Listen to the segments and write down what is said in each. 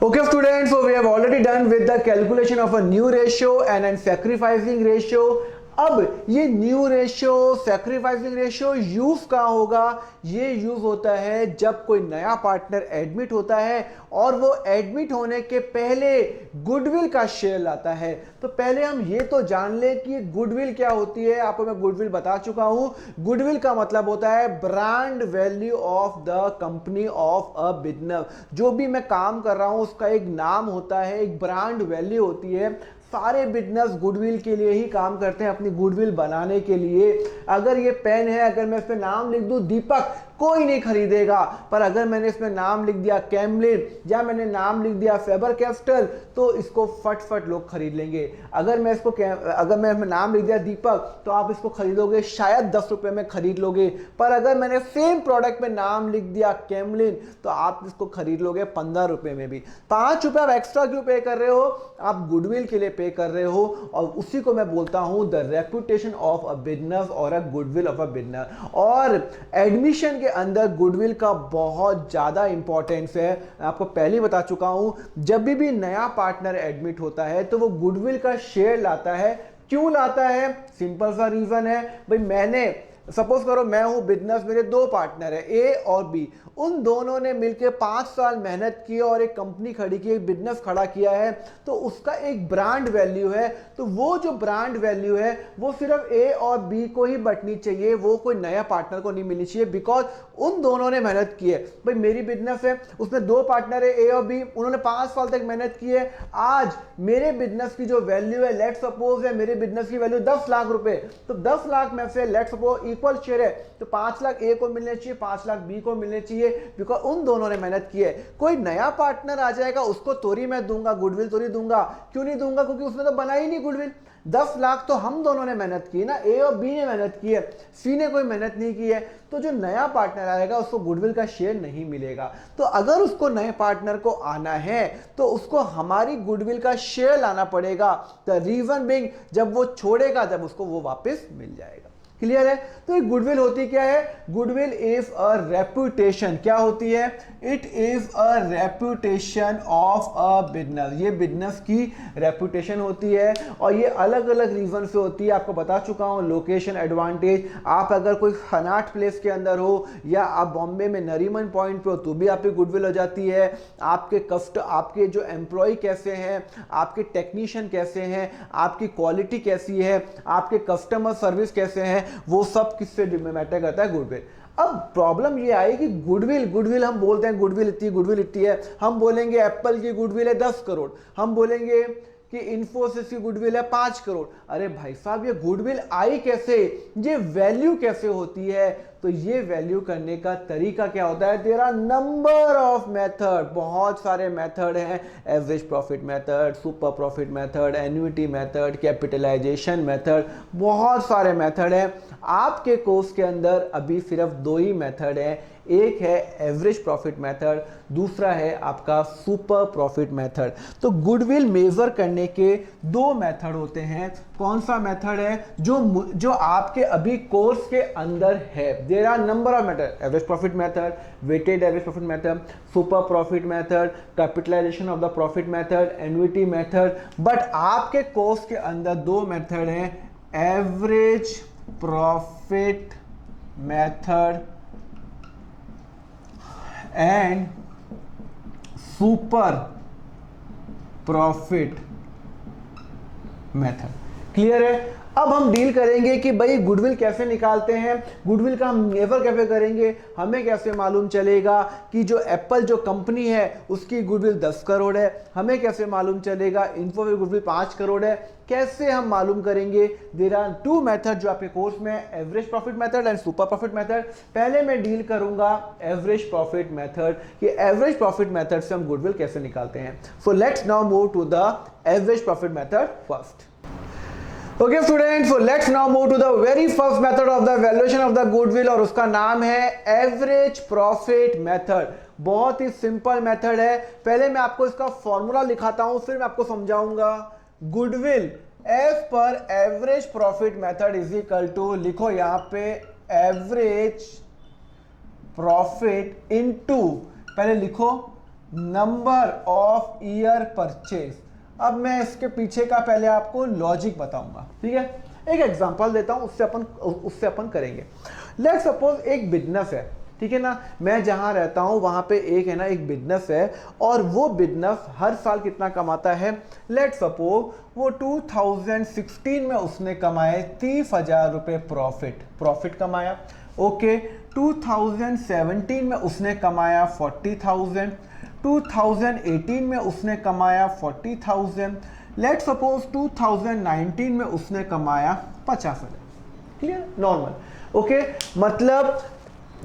Okay students, so we have already done with the calculation of a new ratio and a sacrificing ratio. अब ये new ratio sacrificing ratio use कहाँ होगा? ये use होता है जब कोई नया पार्टनर एडमिट होता है और वो एडमिट होने के पहले गुडविल का शेयर लाता है। तो पहले हम ये तो जान ले कि गुडविल क्या होती है। आपको मैं गुडविल बता चुका हूं। गुडविल का मतलब होता है brand value of the company of a business. जो भी मैं काम कर रहा हूं उसका एक नाम होता है, एक ब्रांड वैल्यू होती है। सारे बिजनेस गुडविल के लिए ही काम करते हैं, अपनी गुडविल बनाने के लिए। अगर ये पेन है, अगर मैं इस पे नाम लिख दूं दीपक, कोई नहीं खरीदेगा। पर अगर मैंने इसमें नाम लिख दिया कैमलिन या मैंने नाम लिख दिया फेबर कैस्टल तो इसको फट लोग खरीद लेंगे। अगर मैं इसमें नाम लिख दिया दीपक तो आप इसको खरीदोगे शायद 10 रुपए में खरीद लोगे। पर अगर मैंने सेम प्रोडक्ट में नाम लिख दिया कैमलिन तो आप इसको खरीद लोगे 15 रुपए में भी। 5 रुपए आप एक्स्ट्रा क्यों पे कर रहे हो? आप गुडविल के लिए पे कर रहे हो और उसी को मैं बोलता हूं the reputation of a business और a goodwill of a business. और एडमिशन के अंदर गुडविल का बहुत ज्यादा इंपॉर्टेंस है। आपको पहले ही बता चुका हूं, जब भी नया पार्टनर एडमिट होता है तो वो गुडविल का शेयर लाता है। क्यों लाता है? सिंपल सा रीजन है भाई, मैंने सपोज करो मैं हूं बिजनेस, मेरे 2 पार्टनर है ए और बी। उन दोनों ने मिलकर 5 साल मेहनत की और एक कंपनी खड़ी की, एक बिजनेस खड़ा किया है। तो उसका एक ब्रांड वैल्यू है। तो वो जो ब्रांड वैल्यू है वो सिर्फ ए और बी को ही बटनी चाहिए, वो कोई नया पार्टनर को नहीं मिलनी चाहिए। बिकॉज उन दोनों ने मेहनत की है। भाई मेरी बिजनेस है, उसमें 2 पार्टनर है ए और बी, उन्होंने 5 साल तक मेहनत की है। आज मेरे बिजनेस की जो वैल्यू है, लेट सपोज है मेरे बिजनेस की वैल्यू 10 लाख रुपए, तो 10 लाख में से लेट सपोज इक्वल शेयर है तो 5 लाख ए को मिलने चाहिए, 5 लाख बी को मिलने चाहिए। बिकॉज उन दोनों ने मेहनत की है। कोई नया पार्टनर आ जाएगा उसको तोरी मैं दूंगा, गुडविल तोरी दूंगा। क्यों नहीं दूंगा? क्योंकि उसने तो बनाई नहीं गुडविल। 10 लाख तो हम दोनों ने मेहनत की ना, ए और बी ने मेहनत की है, सी ने कोई मेहनत नहीं की है। तो जो नया पार्टनर आएगा उसको गुडविल का शेयर नहीं मिलेगा। तो अगर उसको नए पार्टनर को आना है तो उसको हमारी गुडविल का शेयर लाना पड़ेगा। द रीजन बीइंग, जब वो छोड़ेगा तब उसको वो वापस मिल जाएगा। क्लियर है? तो ये गुडविल होती क्या है? Goodwill is a reputation. क्या होती है? It is a reputation of a business. ये बिजनेस की रेपुटेशन होती है और ये अलग अलग रीजन से होती है। आपको बता चुका हूं, लोकेशन एडवांटेज। आप अगर कोई खनाट प्लेस के अंदर हो या आप बॉम्बे में नरीमन पॉइंट पे हो तो भी आपकी गुडविल हो जाती है। आपके जो एम्प्लॉय कैसे हैं, आपके टेक्नीशियन कैसे हैं, आपकी क्वालिटी कैसी है, आपके कस्टमर सर्विस कैसे हैं, वो सब किससे मैटर करता है? गुडविल। अब प्रॉब्लम ये आई कि गुडविल हम बोलते हैं गुडविल इतनी है। हम बोलेंगे एप्पल की गुडविल है 10 करोड़, हम बोलेंगे कि इन्फोसिस की गुडविल है 5 करोड़। अरे भाई साहब, ये गुडविल आई कैसे? ये वैल्यू कैसे होती है? तो ये वैल्यू करने का तरीका क्या होता है? There are number of method, बहुत सारे मेथड हैं। Average profit method, super profit method, annuity method, capitalisation method, बहुत सारे मेथड हैं। आपके कोर्स के अंदर अभी सिर्फ 2 ही मेथड हैं। एक है एवरेज प्रॉफिट मेथड, दूसरा है आपका सुपर प्रॉफिट मेथड। तो गुडविल मेजर करने के 2 मेथड होते हैं। कौन सा मेथड है? जो आपके अभी कोर्स के अंदर है। There are number of method, average profit method, weighted average profit method, super profit method, capitalisation of the profit method, annuity method. But आपके कोर्स के अंदर 2 मेथड हैं, average profit method and super profit method. Clear है? अब हम deal करेंगे कि भाई गुडविल कैसे निकालते हैं, गुडविल का हम मेजर कैसे करेंगे, हमें कैसे मालूम चलेगा कि जो एप्पल जो कंपनी है उसकी गुडविल 10 करोड़ है, हमें कैसे मालूम चलेगा इन्फो की गुडविल 5 करोड़ है, कैसे हम मालूम करेंगे? देयर आर 2 मेथड जो आपके कोर्स में, average profit method and super profit method. पहले मैं डील करूंगा एवरेज प्रॉफिट मेथड कि एवरेज प्रॉफिट मेथड से हम गुडविल कैसे निकालते हैं। So let's now move to the average profit method first. Okay students, so let's now move to the very first method of the valuation of the goodwill और उसका नाम है average profit method. बहुत ही simple method है। पहले मैं आपको इसका फॉर्मूला लिखाता हूं, फिर मैं आपको समझाऊंगा। Goodwill as per average profit method is equal to, लिखो यहां पे एवरेज प्रॉफिट इनटू, पहले लिखो नंबर ऑफ ईयर परचेज। अब मैं इसके पीछे का पहले आपको लॉजिक बताऊंगा, ठीक है। एक एग्जांपल देता हूं, उससे अपन करेंगे। लेट्स सपोज एक बिजनेस है, ठीक है ना। मैं जहां रहता हूं वहां पे एक है ना, एक बिजनेस है, और वो बिजनेस हर साल कितना कमाता है। लेट्स सपोज वो 2016 में उसने कमाए 30,000 रुपए प्रॉफिट कमाया। ओके, 2017 में उसने कमाया 40,000, 2018 में उसने कमाया 40,000, लेट सपोज 2019 में उसने कमाया 50,000। Clear, normal. ओके, मतलब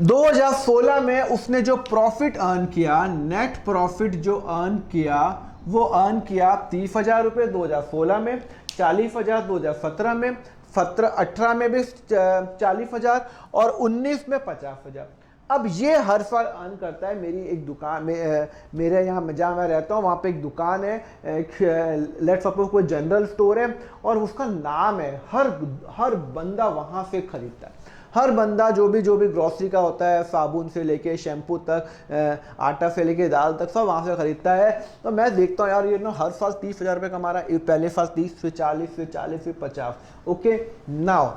2016 में उसने जो प्रॉफिट अर्न किया, नेट प्रॉफिट जो अर्न किया, वो अर्न किया 30,000 रुपये 2016 में, 40,000 2017 में, 18 में भी 40,000 और 19 में 50,000। अब ये हर साल अर्न करता है। मेरी एक दुकान में, मेरे यहाँ जहाँ मैं रहता हूँ वहाँ पे एक दुकान है, लेट्स सपोज कोई जनरल स्टोर है, और उसका नाम है, हर बंदा वहाँ से खरीदता है। हर बंदा जो भी ग्रोसरी का होता है, साबुन से लेके शैम्पू तक, आटा से लेके दाल तक, सब वहाँ से खरीदता है। तो मैं देखता हूँ यार ये ना हर साल 30,000 रुपये कमा रहा है। पहले साल 30, फिर 40, फिर 40, फिर 50। ओके, नाउ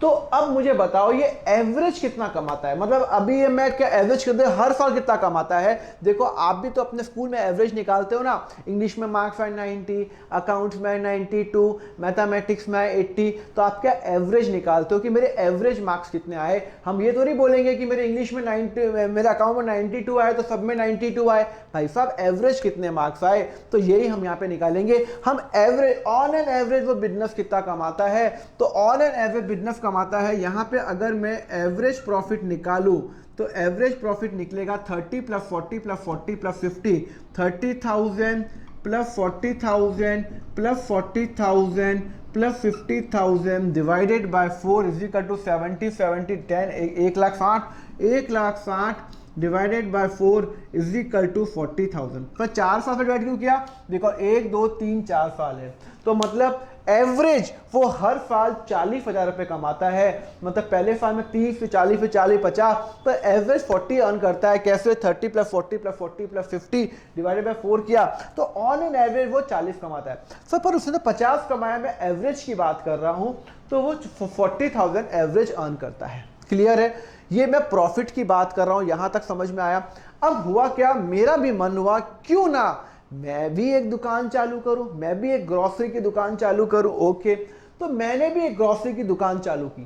तो अब मुझे बताओ ये एवरेज कितना कमाता है। मतलब अभी ये मैं क्या एवरेज कर दे, हर साल कितना कमाता है। देखो आप भी तो अपने स्कूल में एवरेज निकालते हो ना। इंग्लिश में मार्क्स आए 90, अकाउंट्स में 92, मैथमेटिक्स में 80, तो आप क्या एवरेज निकालते हो कि मेरे एवरेज मार्क्स कितने आए। हम ये तो नहीं बोलेंगे कि मेरे इंग्लिश में 90, मेरे अकाउंट में 92 आए तो सब में 92 आए। भाई साहब एवरेज कितने मार्क्स आए, तो यही हम यहाँ पे निकालेंगे। हम एवरेज, ऑन एन एवरेज वो बिजनेस कितना कमाता है, तो ऑन एन एवरेज बिजनेस कमाता है। यहाँ पे अगर मैं एवरेज प्रॉफिट निकालूं तो एवरेज प्रॉफिट निकलेगा 30 plus 40 plus 40 plus 50, 30,000 plus 40,000 plus 40,000 plus 50,000 divided by 4 is equal to 70, 70, 10, 1,60,000 divided by 4 is equal to 40,000। पर 4 साल से डिवाइड क्यों किया, देखो 1, 2, 3, 4 साल है, तो मतलब एवरेज वो हर साल 40,000 रुपए कमाता है। मतलब पहले साल में 30, फिर 40, फिर 40, 50, पर एवरेज 40 अर्न करता है। कैसे, 30 plus 40 plus 40 plus 50 divided by 4 किया, तो ऑन एन एवरेज वो 40 कमाता है। सर पर उसने 50 कमाया, मैं एवरेज की बात कर रहा हूं, तो वो 40,000 एवरेज अर्न करता है। क्लियर है, ये मैं प्रॉफिट की बात कर रहा हूं, यहां तक समझ में आया। अब हुआ क्या, मेरा भी मन हुआ क्यों ना मैं भी एक दुकान चालू करूं, मैं भी एक ग्रोसरी की दुकान चालू करूं। ओके, तो मैंने भी एक ग्रोसरी की दुकान चालू की,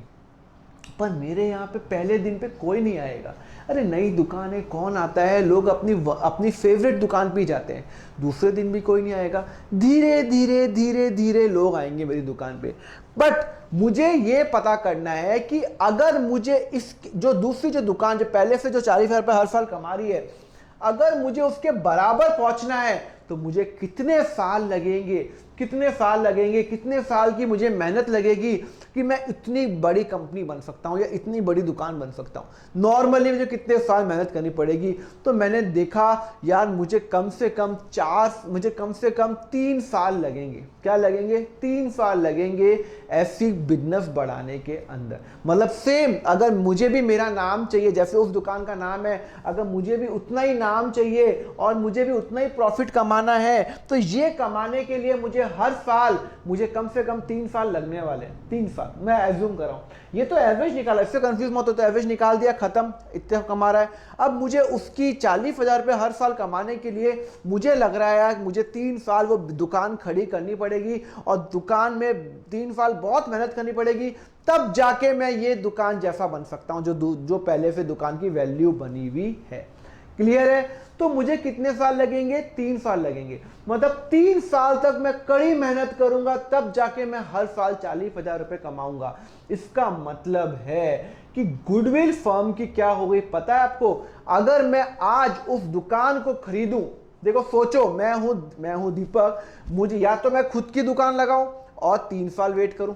पर मेरे यहाँ पे पहले दिन पे कोई नहीं आएगा। अरे नई दुकान है, कौन आता है, लोग अपनी फेवरेट दुकान पे ही जाते हैं। दूसरे दिन भी कोई नहीं आएगा। धीरे धीरे धीरे धीरे लोग आएंगे मेरी दुकान पे। बट मुझे ये पता करना है कि अगर मुझे इस जो दूसरी जो दुकान जो पहले से जो 40,000 रुपये हर साल कमा रही है, अगर मुझे उसके बराबर पहुंचना है तो मुझे कितने साल लगेंगे, कितने साल की मुझे मेहनत लगेगी कि मैं इतनी बड़ी कंपनी बन सकता हूं या इतनी बड़ी दुकान बन सकता हूं। नॉर्मली मुझे कितने साल मेहनत करनी पड़ेगी। तो मैंने देखा यार मुझे कम से कम 3 साल लगेंगे। क्या लगेंगे, 3 साल लगेंगे ऐसी बिजनेस बढ़ाने के अंदर। मतलब सेम अगर मुझे भी मेरा नाम चाहिए, जैसे उस दुकान का नाम है, अगर मुझे भी उतना ही नाम चाहिए और मुझे भी उतना ही प्रॉफिट कमाना है, तो ये कमाने के लिए मुझे हर साल कम से कम 3 साल लगने वाले हैं। 3 साल मैं एज्यूम कर रहा हूं। ये तो एवरेज निकाला, इससे कंफ्यूज मत हो, तो एवरेज निकाल दिया, खत्म, इतना कमा रहा है। अब मुझे उसकी 40,000 रुपये हर साल कमाने के लिए मुझे लग रहा है यार मुझे 3 साल वो दुकान खड़ी करनी पड़ेगी, और दुकान में 3 साल बहुत मेहनत करनी पड़ेगी, तब जाके मैं ये दुकान जैसा बन सकता हूं जो पहले से दुकान की वैल्यू बनी हुई है। क्लियर है, तो मुझे कितने साल लगेंगे, 3 साल लगेंगे। मतलब 3 साल तक मैं कड़ी मेहनत करूंगा, तब जाके मैं हर साल 40,000 रुपए कमाऊंगा। इसका मतलब है कि गुडविल फर्म की क्या हो गई पता है आपको। अगर मैं आज उस दुकान को खरीदूं, देखो सोचो मैं हूं दीपक, मुझे या तो मैं खुद की दुकान लगाऊं और 3 साल वेट करूं।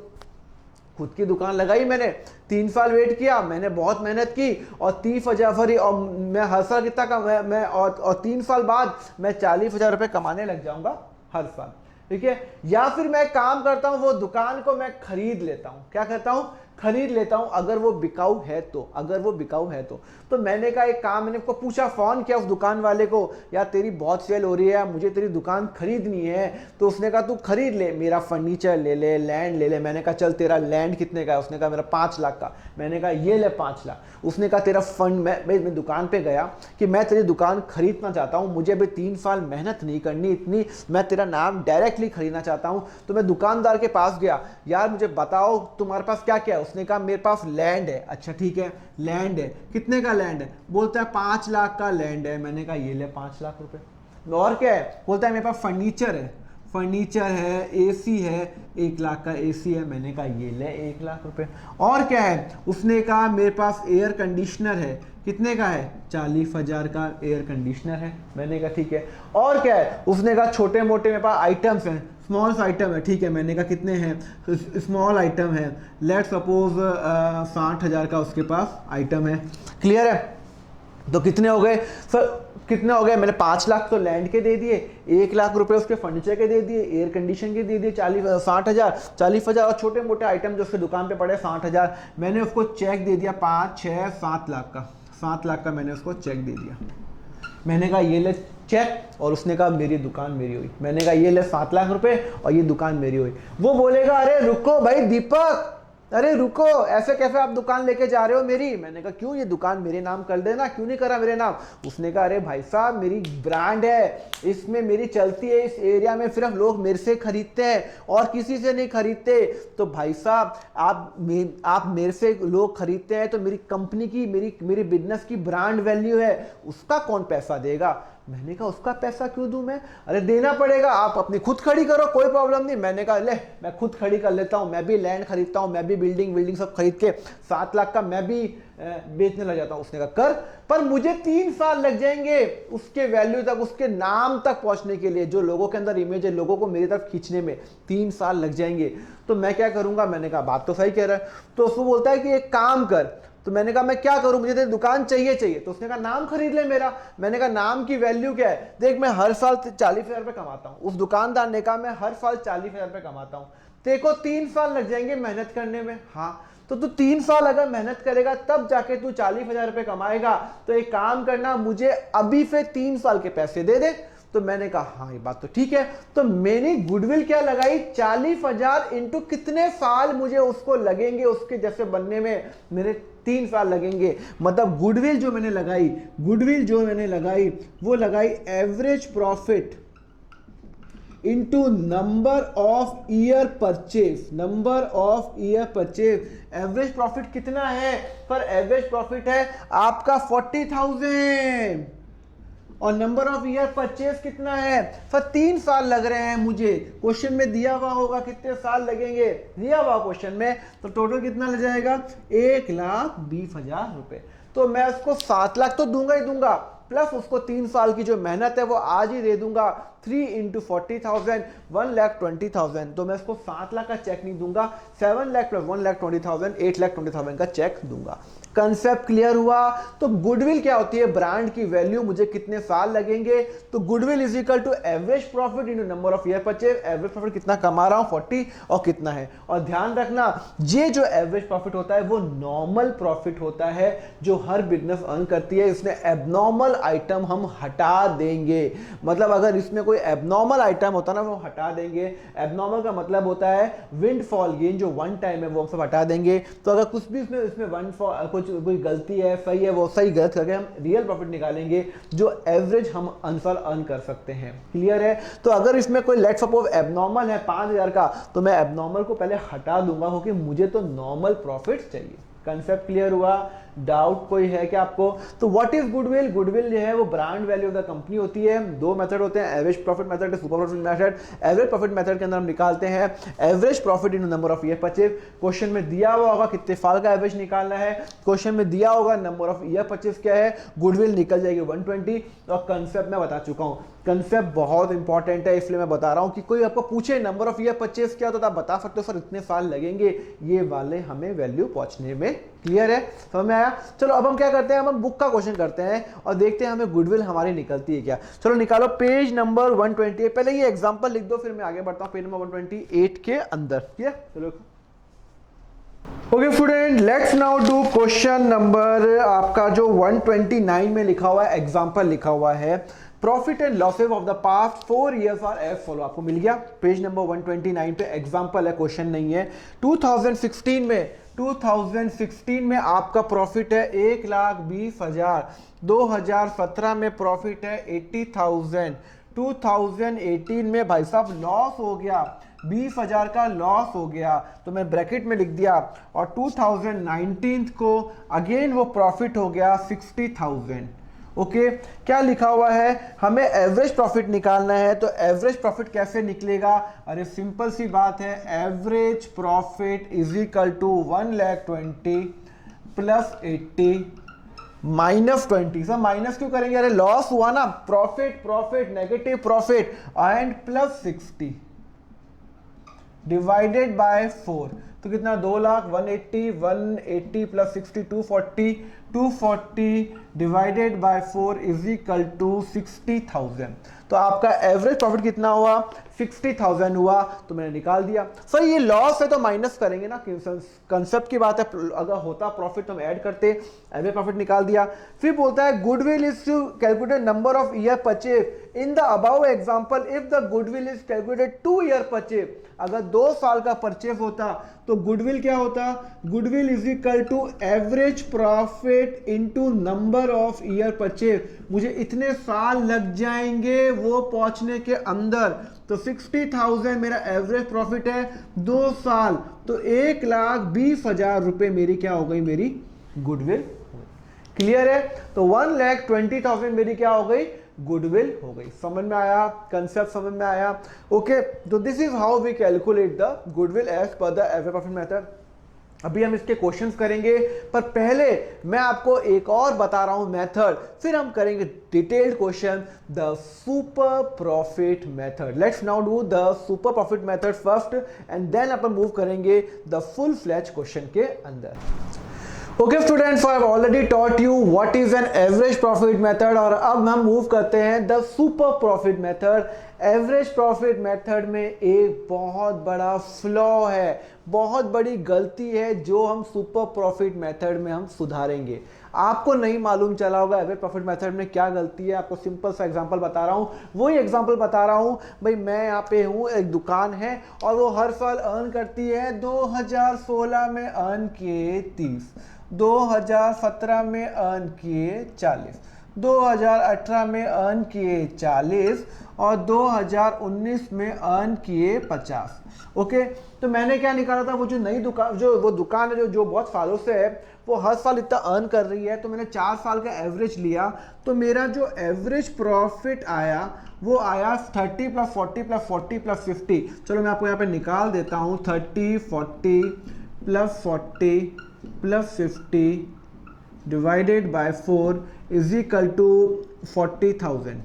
खुद की दुकान लगाई मैंने, 3 साल वेट किया, मैंने बहुत मेहनत की, और 30,000 और मैं हर साल कितना का मैं और 3 साल बाद मैं 40,000 रुपये कमाने लग जाऊंगा हर साल। ठीक है, या फिर मैं काम करता हूं, वो दुकान को मैं खरीद लेता हूं। क्या करता हूं, खरीद लेता हूं अगर वो बिकाऊ है तो, अगर वो बिकाऊ है तो मैंने कहा एक काम, मैंने उसको पूछा, फोन किया उस दुकान वाले को, यार तेरी बहुत सेल हो रही है, मुझे तेरी दुकान खरीदनी है। तो उसने कहा तू खरीद ले, मेरा फर्नीचर ले ले, लैंड ले ले। मैंने कहा चल तेरा लैंड कितने का है? उसने कहा मेरा 5 लाख का। मैंने कहा ये ले 5 लाख। उसने कहा तेरा फंड, मैं दुकान पे गया कि मैं तेरी दुकान खरीदना चाहता हूँ, मुझे अभी 3 साल मेहनत नहीं करनी इतनी, मैं तेरा नाम डायरेक्टली खरीदना चाहता हूँ। तो मैं दुकानदार के पास गया, यार मुझे बताओ तुम्हारे पास क्या क्या है? उसने कहा मेरे पास लैंड है। अच्छा ठीक है, लैंड है, कितने का लैंड है? बोलता है 5 लाख का लैंड है। मैंने कहा ये ले 5 लाख रुपए। और क्या है? बोलता है मेरे पास फर्नीचर है, फर्नीचर है, एसी है, 1 लाख का एसी है। मैंने कहा ये ले 1 लाख रुपए। और क्या है? उसने कहा मेरे पास एयर कंडीशनर है, कितने का है? 40,000 का एयर कंडीशनर है। मैंने कहा ठीक है। और क्या है? उसने कहा छोटे मोटे मेरे पास आइटम्स हैं, स्मॉल आइटम है। ठीक है, मैंने कहा कितने हैं? स्मॉल आइटम है, लेट सपोज 60,000 का उसके पास आइटम है। क्लियर है? तो कितने हो गए सर? कितने हो गए? मैंने 5 लाख तो लैंड के दे दिए, 1 लाख रुपए उसके फर्नीचर के दे दिए, एयर कंडीशन के दे दिए 40,000 और छोटे मोटे आइटम जो उसके दुकान पे पड़े 60,000। मैंने उसको चेक दे दिया 5, 6, 7 लाख का, 7 लाख का मैंने उसको चेक दे दिया। मैंने कहा ये ले चेक, और उसने कहा मेरी दुकान मेरी हुई। मैंने कहा ये ले 7 लाख रुपए और ये दुकान मेरी हुई। वो बोलेगा अरे रुको भाई दीपक, अरे रुको, ऐसे कैसे आप दुकान लेके जा रहे हो मेरी? मैंने कहा क्यों, ये दुकान मेरे नाम कर देना, क्यों नहीं करा मेरे नाम? उसने कहा अरे भाई साहब मेरी ब्रांड है, इसमें मेरी चलती है, इस एरिया में सिर्फ लोग मेरे से खरीदते हैं और किसी से नहीं खरीदते। तो भाई साहब आप मेरे से लोग खरीदते हैं तो मेरी कंपनी की, मेरी बिजनेस की ब्रांड वैल्यू है, उसका कौन पैसा देगा? मैंने कहा उसका पैसा क्यों दूं मैं? अरे देना पड़ेगा, आप अपनी खुद खड़ी करो, कोई प्रॉब्लम नहीं। मैंने कहा ले मैं खुद खड़ी कर लेता हूं, मैं भी लैंड खरीदता हूं, मैं भी बिल्डिंग सब खरीद के 7 लाख का मैं भी बेचने लग जाता हूं। उसने कहा कर, पर मुझे 3 साल लग जाएंगे उसके वैल्यू तक, उसके नाम तक पहुंचने के लिए, जो लोगों के अंदर इमेज है, लोगों को मेरी तरफ खींचने में 3 साल लग जाएंगे। तो मैं क्या करूंगा? मैंने कहा बात तो सही कह रहा है। तो उसको बोलता है कि एक काम कर। तो मैंने कहा मैं क्या करूं, मुझे तेरी दुकान चाहिए। तो उसने कहा नाम खरीद ले मेरा। मैंने कहा नाम की वैल्यू क्या है? देख मैं हर साल 40,000 रुपए कमाता हूं। उस दुकानदार ने कहा मैं हर साल 40,000 रुपए कमाता हूं, तेरे को 3 साल लग जाएंगे मेहनत करने में। हाँ, तो तू 3 साल अगर मेहनत करेगा तब जाके तू 40,000 रुपए कमाएगा। तो एक काम करना, मुझे अभी से 3 साल के पैसे दे दे। तो मैंने कहा हाँ ये बात तो ठीक है। तो मैंने गुडविल क्या लगाई? 40,000 इंटू कितने साल मुझे उसको लगेंगे उसके जैसे बनने में? मेरे 3 साल लगेंगे। मतलब गुडविल जो मैंने लगाई वो लगाई average profit into number of year purchase. Average profit कितना है? पर एवरेज प्रॉफिट है आपका 40,000 और नंबर ऑफ ईयर परचेज कितना है? सर 3 साल लग रहे हैं मुझे। क्वेश्चन में दिया हुआ होगा कितने साल लगेंगे, दिया हुआ क्वेश्चन में, तो टोटल कितना लग जाएगा? 1,20,000 रुपए। तो मैं उसको 7 लाख तो दूंगा ही दूंगा, प्लस उसको 3 साल की जो मेहनत है वो आज ही दे दूंगा। 3 इंटू 40,000 1,20,000। तो मैं इसको 7 लाख का चेक नहीं दूंगा, 7 लाख प्लस 1,20,000 8,20,000 का चेक दूंगा। कंसेप्ट क्लियर हुआ? तो गुडविल क्या होती है? ब्रांड की वैल्यू, मुझे कितने साल लगेंगे। तो goodwill is equal to average profit into number of year purchase. Average profit कितना कमा रहा हूं 40 और कितना है। और ध्यान रखना ये जो एवरेज प्रॉफिट होता है वो नॉर्मल प्रॉफिट होता है जो हर बिजनेस अर्न करती है। इसमें एबनॉर्मल आइटम हम हटा देंगे। मतलब अगर इसमें कोई एबनॉर्मल आइटम होता ना वो हटा देंगे। एबनॉर्मल का मतलब होता है विंडफॉल गेन, जो वन टाइम है वो हम सब हटा देंगे। तो अगर कुछ भी इसमें कोई गलती है, सही है, वो सही गलत करके हम रियल प्रॉफिट निकालेंगे जो एवरेज हम आंसर अर्न कर सकते हैं। क्लियर है? तो अगर इसमें कोई लेट सपोज एबनॉर्मल है 5,000 का, तो मैं एबनॉर्मल को पहले हटा दूंगा क्योंकि मुझे तो नॉर्मल प्रॉफिट चाहिए। कंसेप्ट क्लियर हुआ? डाउट कोई है क्या आपको? तो व्हाट इज गुडविल? गुडविल जो है वो brand value of the company होती है। 2 मेथड होते हैं, average profit method, super profit method. Average profit method के अंदर हम निकालते हैं average profit into number of year purchase. Question में दिया हुआ होगा कितने साल का एवरेज निकालना है, क्वेश्चन में दिया होगा नंबर ऑफ ईयर परचेज क्या है, गुडविल निकल जाएगी 120। और कंसेप्ट मैं बता चुका हूं, कंसेप्ट बहुत इंपॉर्टेंट है इसलिए मैं बता रहा हूं कि कोई आपको पूछे नंबर ऑफ ईयर परचेज क्या, तो आप बता सकते हो सर इतने साल लगेंगे ये वाले हमें वैल्यू पहुंचने में। क्लियर है? समझ में आया? चलो अब हम क्या करते हैं, हम बुक का क्वेश्चन करते हैं और देखते हैं हमें गुडविल हमारी निकलती है क्या। चलो निकालो पेज नंबर 128। पहले ये एग्जांपल लिख दो फिर मैं आगे बढ़ता हूं पेज नंबर 128 के अंदर। ठीक है? चलो okay student, let's now do question number आपका जो 129 में लिखा हुआ है, एग्जांपल लिखा हुआ है, profit and losses of the past 4 years are as follow. आपको मिल गया पेज नंबर 129 पे, एग्जांपल है, क्वेश्चन नहीं है। 2016 में आपका प्रॉफिट है 1,20,000, 2017 में प्रॉफिट है 80,000, 2018 में भाई साहब लॉस हो गया, 20,000 का लॉस हो गया, तो मैं ब्रैकेट में लिख दिया, और 2019 को अगेन वो प्रॉफिट हो गया 60,000। ओके, क्या लिखा हुआ है, हमें एवरेज प्रॉफिट निकालना है। तो एवरेज प्रॉफिट कैसे निकलेगा? अरे सिंपल सी बात है, average profit is equal to 1,20,000 plus 80 minus 20। Sir minus क्यों करेंगे? अरे लॉस हुआ ना, profit negative profit and plus 60 divided by 4, तो कितना 2,180 plus 60 240 divided by 4 is equal to 60,000। तो आपका एवरेज प्रॉफिट कितना हुआ? 60,000 हुआ, तो मैंने निकाल दिया। सर ये लॉस है तो माइनस करेंगे ना, कंसेप्ट की बात है, अगर होता प्रॉफिट तो हम ऐड करते, एवरेज प्रॉफिट निकाल दिया। फिर बोलता है goodwill is to calculate number of year purchase in the above example if the goodwill is calculated 2 year purchase. अगर 2 साल का परचेज होता तो गुडविल क्या होता? Goodwill is equal to average profit into number of year purchase. मुझे इतने साल लग जाएंगे वो पहुंचने के अंदर, तो 60,000 मेरा एवरेज प्रॉफिट है, 2 साल, तो 1,20,000 रुपए मेरी क्या हो गई? मेरी गुडविल। क्लियर है? तो 1,20,000 मेरी क्या हो गई? गुडविल हो गई। समझ में आया? कंसेप्ट समझ में आया? ओके, तो this is how we calculate the goodwill as per the average profit method. अभी हम इसके क्वेश्चंस करेंगे, पर पहले मैं आपको एक और बता रहा हूं मेथड, फिर हम करेंगे detailed question, the super profit method. Let's now do the super profit method first and then अपन मूव करेंगे द फुल फ्लैज क्वेश्चन के अंदर। Okay students, I have already taught you what is an average profit method, और अब हम move करते हैं the super profit method. Average profit method में एक बहुत बड़ा फ्लॉ है, बहुत बड़ी गलती है जो हम सुपर प्रॉफिट मेथड में हम सुधारेंगे। आपको नहीं मालूम चला होगा एवरेज प्रॉफिट मेथड में क्या गलती है, आपको सिंपल सा एग्जांपल बता रहा हूं, वही एग्जांपल बता रहा हूं। भाई मैं यहाँ पे हूं, एक दुकान है और वो हर साल अर्न करती है, 2016 में अर्न किए 30, 2017 में अर्न किए 40, 2018 में अर्न किए 40 और 2019 में अर्न किए 50। ओके, तो मैंने क्या निकाला था, वो जो नई दुकान, वो दुकान है जो बहुत सालों से है, वो हर साल इतना अर्न कर रही है, तो मैंने 4 साल का एवरेज लिया, तो मेरा जो एवरेज प्रॉफिट आया वो आया 30 प्लस 40 प्लस 40 प्लस 50। चलो मैं आपको यहाँ पे निकाल देता हूँ, 30 40 plus 40 plus 50 divided by 4 is equal to 40,000।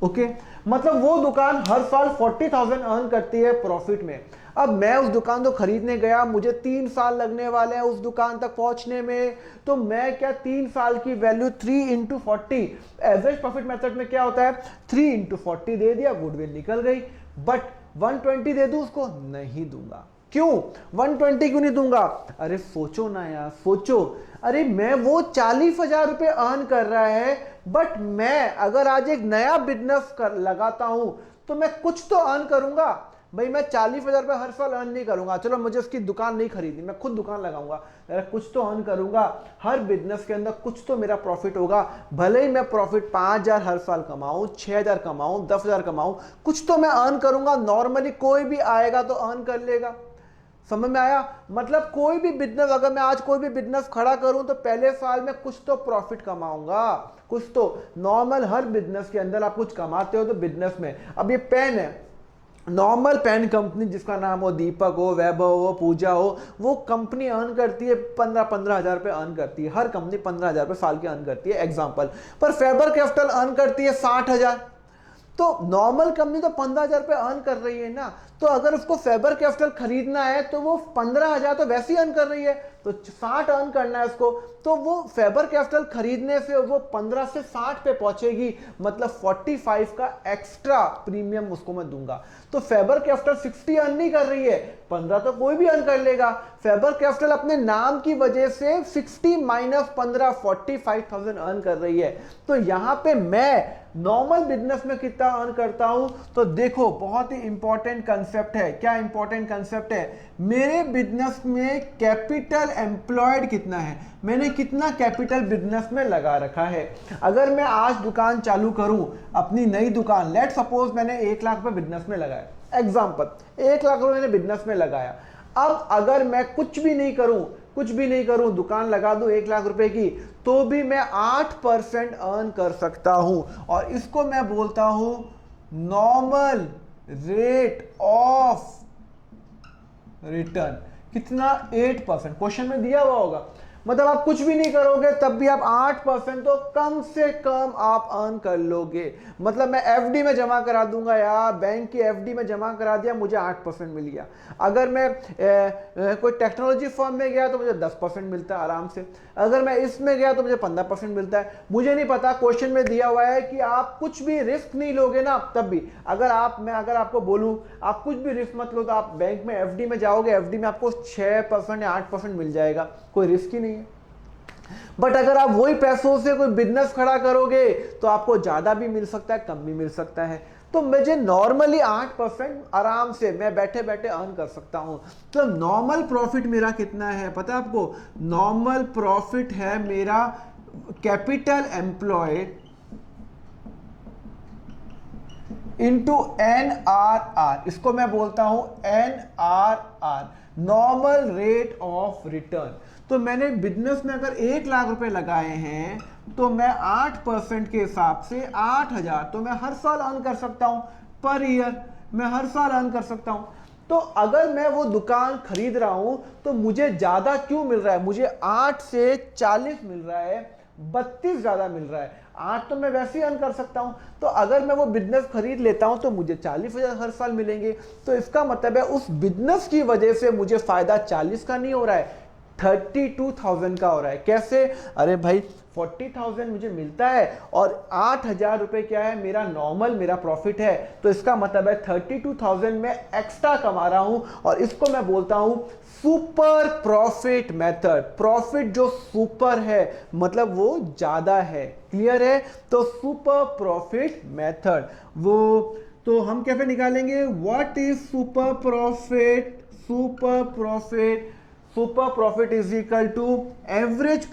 Okay, मतलब वो दुकान हर साल 40,000 अर्न करती है प्रॉफिट में। अब मैं उस दुकान को खरीदने गया, मुझे 3 साल लगने वाले हैं उस दुकान तक पहुंचने में, तो मैं क्या 3 साल की value 3 into 40, average profit method में क्या होता है 3 इंटू 40 दे दिया, गुडविल निकल गई। बट 120 दे दूं उसको? नहीं दूंगा। क्यों 120 क्यों नहीं दूंगा? अरे सोचो ना यार, सोचो, अरे मैं वो 40,000 रुपए अर्न कर रहा है, बट मैं अगर आज एक नया बिजनेस लगाता हूं तो मैं कुछ तो अर्न करूंगा। भाई मैं 40,000 रुपए हर साल अर्न नहीं करूंगा, चलो मुझे उसकी दुकान नहीं खरीदनी, मैं खुद दुकान लगाऊंगा, कुछ तो अर्न करूंगा। हर बिजनेस के अंदर कुछ तो मेरा प्रॉफिट होगा, भले ही मैं प्रॉफिट 5,000 हर साल कमाऊं, 6,000 कमाऊं, 10,000 कमाऊं, कुछ तो मैं अर्न करूंगा। नॉर्मली कोई भी आएगा तो अर्न कर लेगा। समझ में आया? मतलब कोई भी बिजनेस, अगर मैं आज कोई भी बिजनेस खड़ा करूं तो पहले साल में कुछ तो प्रॉफिट कमाऊंगा, कुछ तो। नॉर्मल हर बिजनेस के अंदर आप कुछ कमाते हो तो बिजनेस में, अब ये पेन है, नॉर्मल पेन कंपनी जिसका नाम हो दीपक हो, वैभव हो, पूजा हो, वो कंपनी अर्न करती है 15,000 रुपए अर्न करती है, हर कंपनी 15,000 रुपए साल की अर्न करती है एग्जाम्पल। पर फेबर कैपिटल अर्न करती है 60,000, तो नॉर्मल कंपनी तो 15,000 रुपए अर्न कर रही है ना, तो अगर उसको फेबर कैपिटल खरीदना है तो वो 15,000 तो वैसे ही अर्न कर रही है, तो 60 अर्न करना है उसको, तो वो फेबर कैपिटल खरीदने से वो 15 से 60 पे पहुंचेगी, मतलब 45 का एक्स्ट्रा प्रीमियम उसको मैं दूंगा। तो फेबर कैपिटल 60 अर्न नहीं कर रही है, 15 तो कोई भी अर्न कर लेगा। फेबर कैपिटल अपने नाम की वजह से 60 माइनस 15 45,000 अर्न कर रही है। तो यहां पे मैं नॉर्मल बिजनेस में कितना अर्न करता हूं, तो देखो बहुत ही इंपॉर्टेंट कंसेप्ट है। क्या इंपॉर्टेंट कंसेप्ट है? मेरे बिजनेस में कैपिटल एम्प्लॉयड कितना है, मैंने कितना कैपिटल बिजनेस में लगा रखा है। अगर मैं आज दुकान चालू करूं, अपनी नई दुकान, लेट सपोज मैंने 1 लाख रुपए बिजनेस में लगाया, एग्जांपल 1 लाख रुपए मैंने बिजनेस में लगाया। अब अगर मैं कुछ भी नहीं करूं, दुकान लगा दूं 1 लाख रुपए की, तो भी मैं 8% अर्न कर सकता हूं, और इसको मैं बोलता हूं नॉर्मल रेट ऑफ रिटर्न। कितना? 8%। क्वेश्चन में दिया हुआ होगा, मतलब आप कुछ भी नहीं करोगे तब भी आप 8% तो कम से कम आप अर्न कर लोगे। मतलब मैं एफडी में जमा करा दूंगा यार, बैंक की एफडी में जमा करा दिया, मुझे 8% मिल गया। अगर मैं कोई टेक्नोलॉजी फर्म में गया तो मुझे 10% मिलता है आराम से। अगर मैं इसमें गया तो मुझे 15% मिलता है। मुझे नहीं पता, क्वेश्चन में दिया हुआ है कि आप कुछ भी रिस्क नहीं लोगे ना, तब भी अगर आपको बोलूं आप कुछ भी रिस्क मत लो, तो आप बैंक में एफडी में जाओगे, एफडी में आपको 6% या 8% मिल जाएगा, कोई रिस्क ही नहीं है। बट अगर आप वही पैसों से कोई बिजनेस खड़ा करोगे तो आपको ज्यादा भी मिल सकता है, कम भी मिल सकता है। तो मुझे नॉर्मली 8% आराम से मैं बैठे बैठे अर्न कर सकता हूं। तो नॉर्मल प्रॉफिट मेरा कितना है पता है आपको? नॉर्मल प्रॉफिट है मेरा कैपिटल एम्प्लॉयड इंटू NRR, इसको मैं बोलता हूं NRR, normal rate of return. तो मैंने बिजनेस में अगर 1 लाख रुपए लगाए हैं तो मैं 8% के हिसाब से 8,000 तो मैं हर साल अर्न कर सकता हूं, पर ईयर मैं हर साल अर्न कर सकता हूं। तो अगर मैं वो दुकान खरीद रहा हूं तो मुझे ज्यादा क्यों मिल रहा है? मुझे 8 से 40 मिल रहा है, 32 ज्यादा मिल रहा है। 8 तो मैं वैसे ही अर्न कर सकता हूं, तो अगर मैं वो बिजनेस खरीद लेता हूं तो मुझे 40,000 हर साल मिलेंगे। तो इसका मतलब है उस बिजनेस की वजह से मुझे फायदा 40 का नहीं हो रहा है, 32,000 का हो रहा है। कैसे? अरे भाई 40,000 मुझे मिलता है और 8,000 रुपए क्या है मेरा नॉर्मल मेरा प्रॉफिट है, तो इसका मतलब है 32,000 में एक्स्ट्रा कमा रहा हूं, और इसको मैं बोलता हूं सुपर प्रॉफिट मेथड। प्रॉफिट जो सुपर है मतलब वो ज्यादा है, क्लियर है? तो सुपर प्रॉफिट मेथड वो, तो हम कैसे निकालेंगे? What is super profit? Super profit is equal to average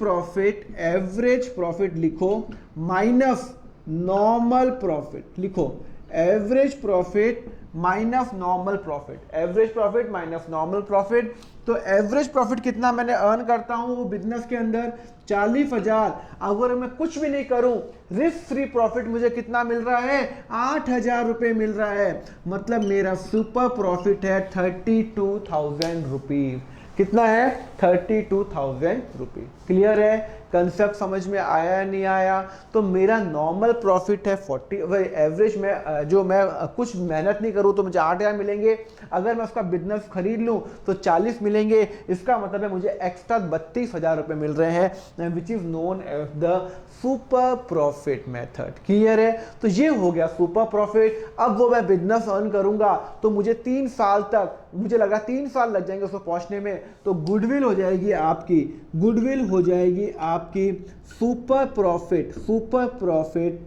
profit लिखो माइनस नॉर्मल प्रॉफिट, लिखो average profit minus normal profit, average profit minus normal profit. तो एवरेज प्रॉफिट कितना मैंने अर्न करता हूं वो बिजनेस के अंदर? 40,000। अगर मैं कुछ भी नहीं करूं, रिस्क फ्री प्रॉफिट मुझे कितना मिल रहा है? 8,000 रुपए मिल रहा है, मतलब मेरा सुपर प्रॉफिट है 32,000 रुपीज। कितना है? 32,000 रुपीज। क्लियर है? कंसेप्ट समझ में आया या नहीं आया? तो मेरा नॉर्मल प्रॉफिट है 40, एवरेज में जो मैं कुछ मेहनत नहीं करूं तो मुझे 8,000 मिलेंगे। अगर मैं उसका बिजनेस खरीद लूं तो 40 मिलेंगे। इसका मतलब है मुझे एक्स्ट्रा 32,000 रुपए मिल रहे हैं, which is known as the super profit method. Clear है? तो ये हो गया सुपर प्रॉफिट। अब वो मैं बिजनेस अर्न करूंगा तो मुझे 3 साल तक, मुझे लगा 3 साल लग जाएंगे उसको पहुंचने में, तो गुडविल हो जाएगी आपकी super profit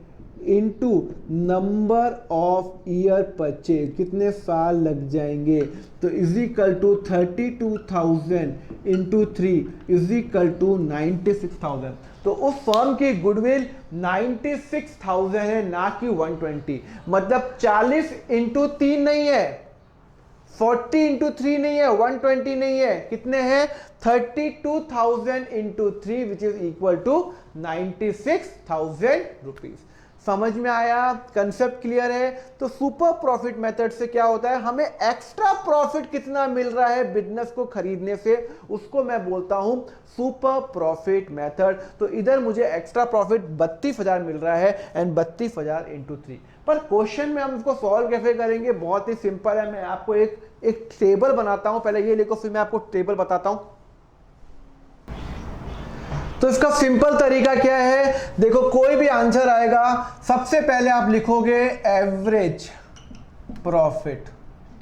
into number of year purchase, कितने साल लग जाएंगे, तो is equal to 32,000 into 3 is equal to 96,000। तो उस फर्म की गुडविल 96,000 है, ना कि 120। मतलब 40 इंटू 3 नहीं है, 40 इंटू 3 नहीं है, 120 नहीं है, कितने हैं? 32,000 into 3 which is equal to 96,000 rupees. समझ में आया, कंसेप्ट क्लियर है। तो सुपर प्रॉफिट मेथड से क्या होता है, हमें एक्स्ट्रा प्रॉफिट कितना मिल रहा है बिजनेस को खरीदने से, उसको मैं बोलता हूं सुपर प्रॉफिट मेथड। तो इधर मुझे एक्स्ट्रा प्रॉफिट 32,000 मिल रहा है एंड 32,000 इंटू 3। पर क्वेश्चन में हम इसको सॉल्व कैसे करेंगे, बहुत ही सिंपल है। मैं आपको एक टेबल बनाता हूं, पहले ये लिखो फिर मैं आपको टेबल बताता हूं। तो इसका सिंपल तरीका क्या है, देखो कोई भी आंसर आएगा सबसे पहले आप लिखोगे एवरेज प्रॉफिट,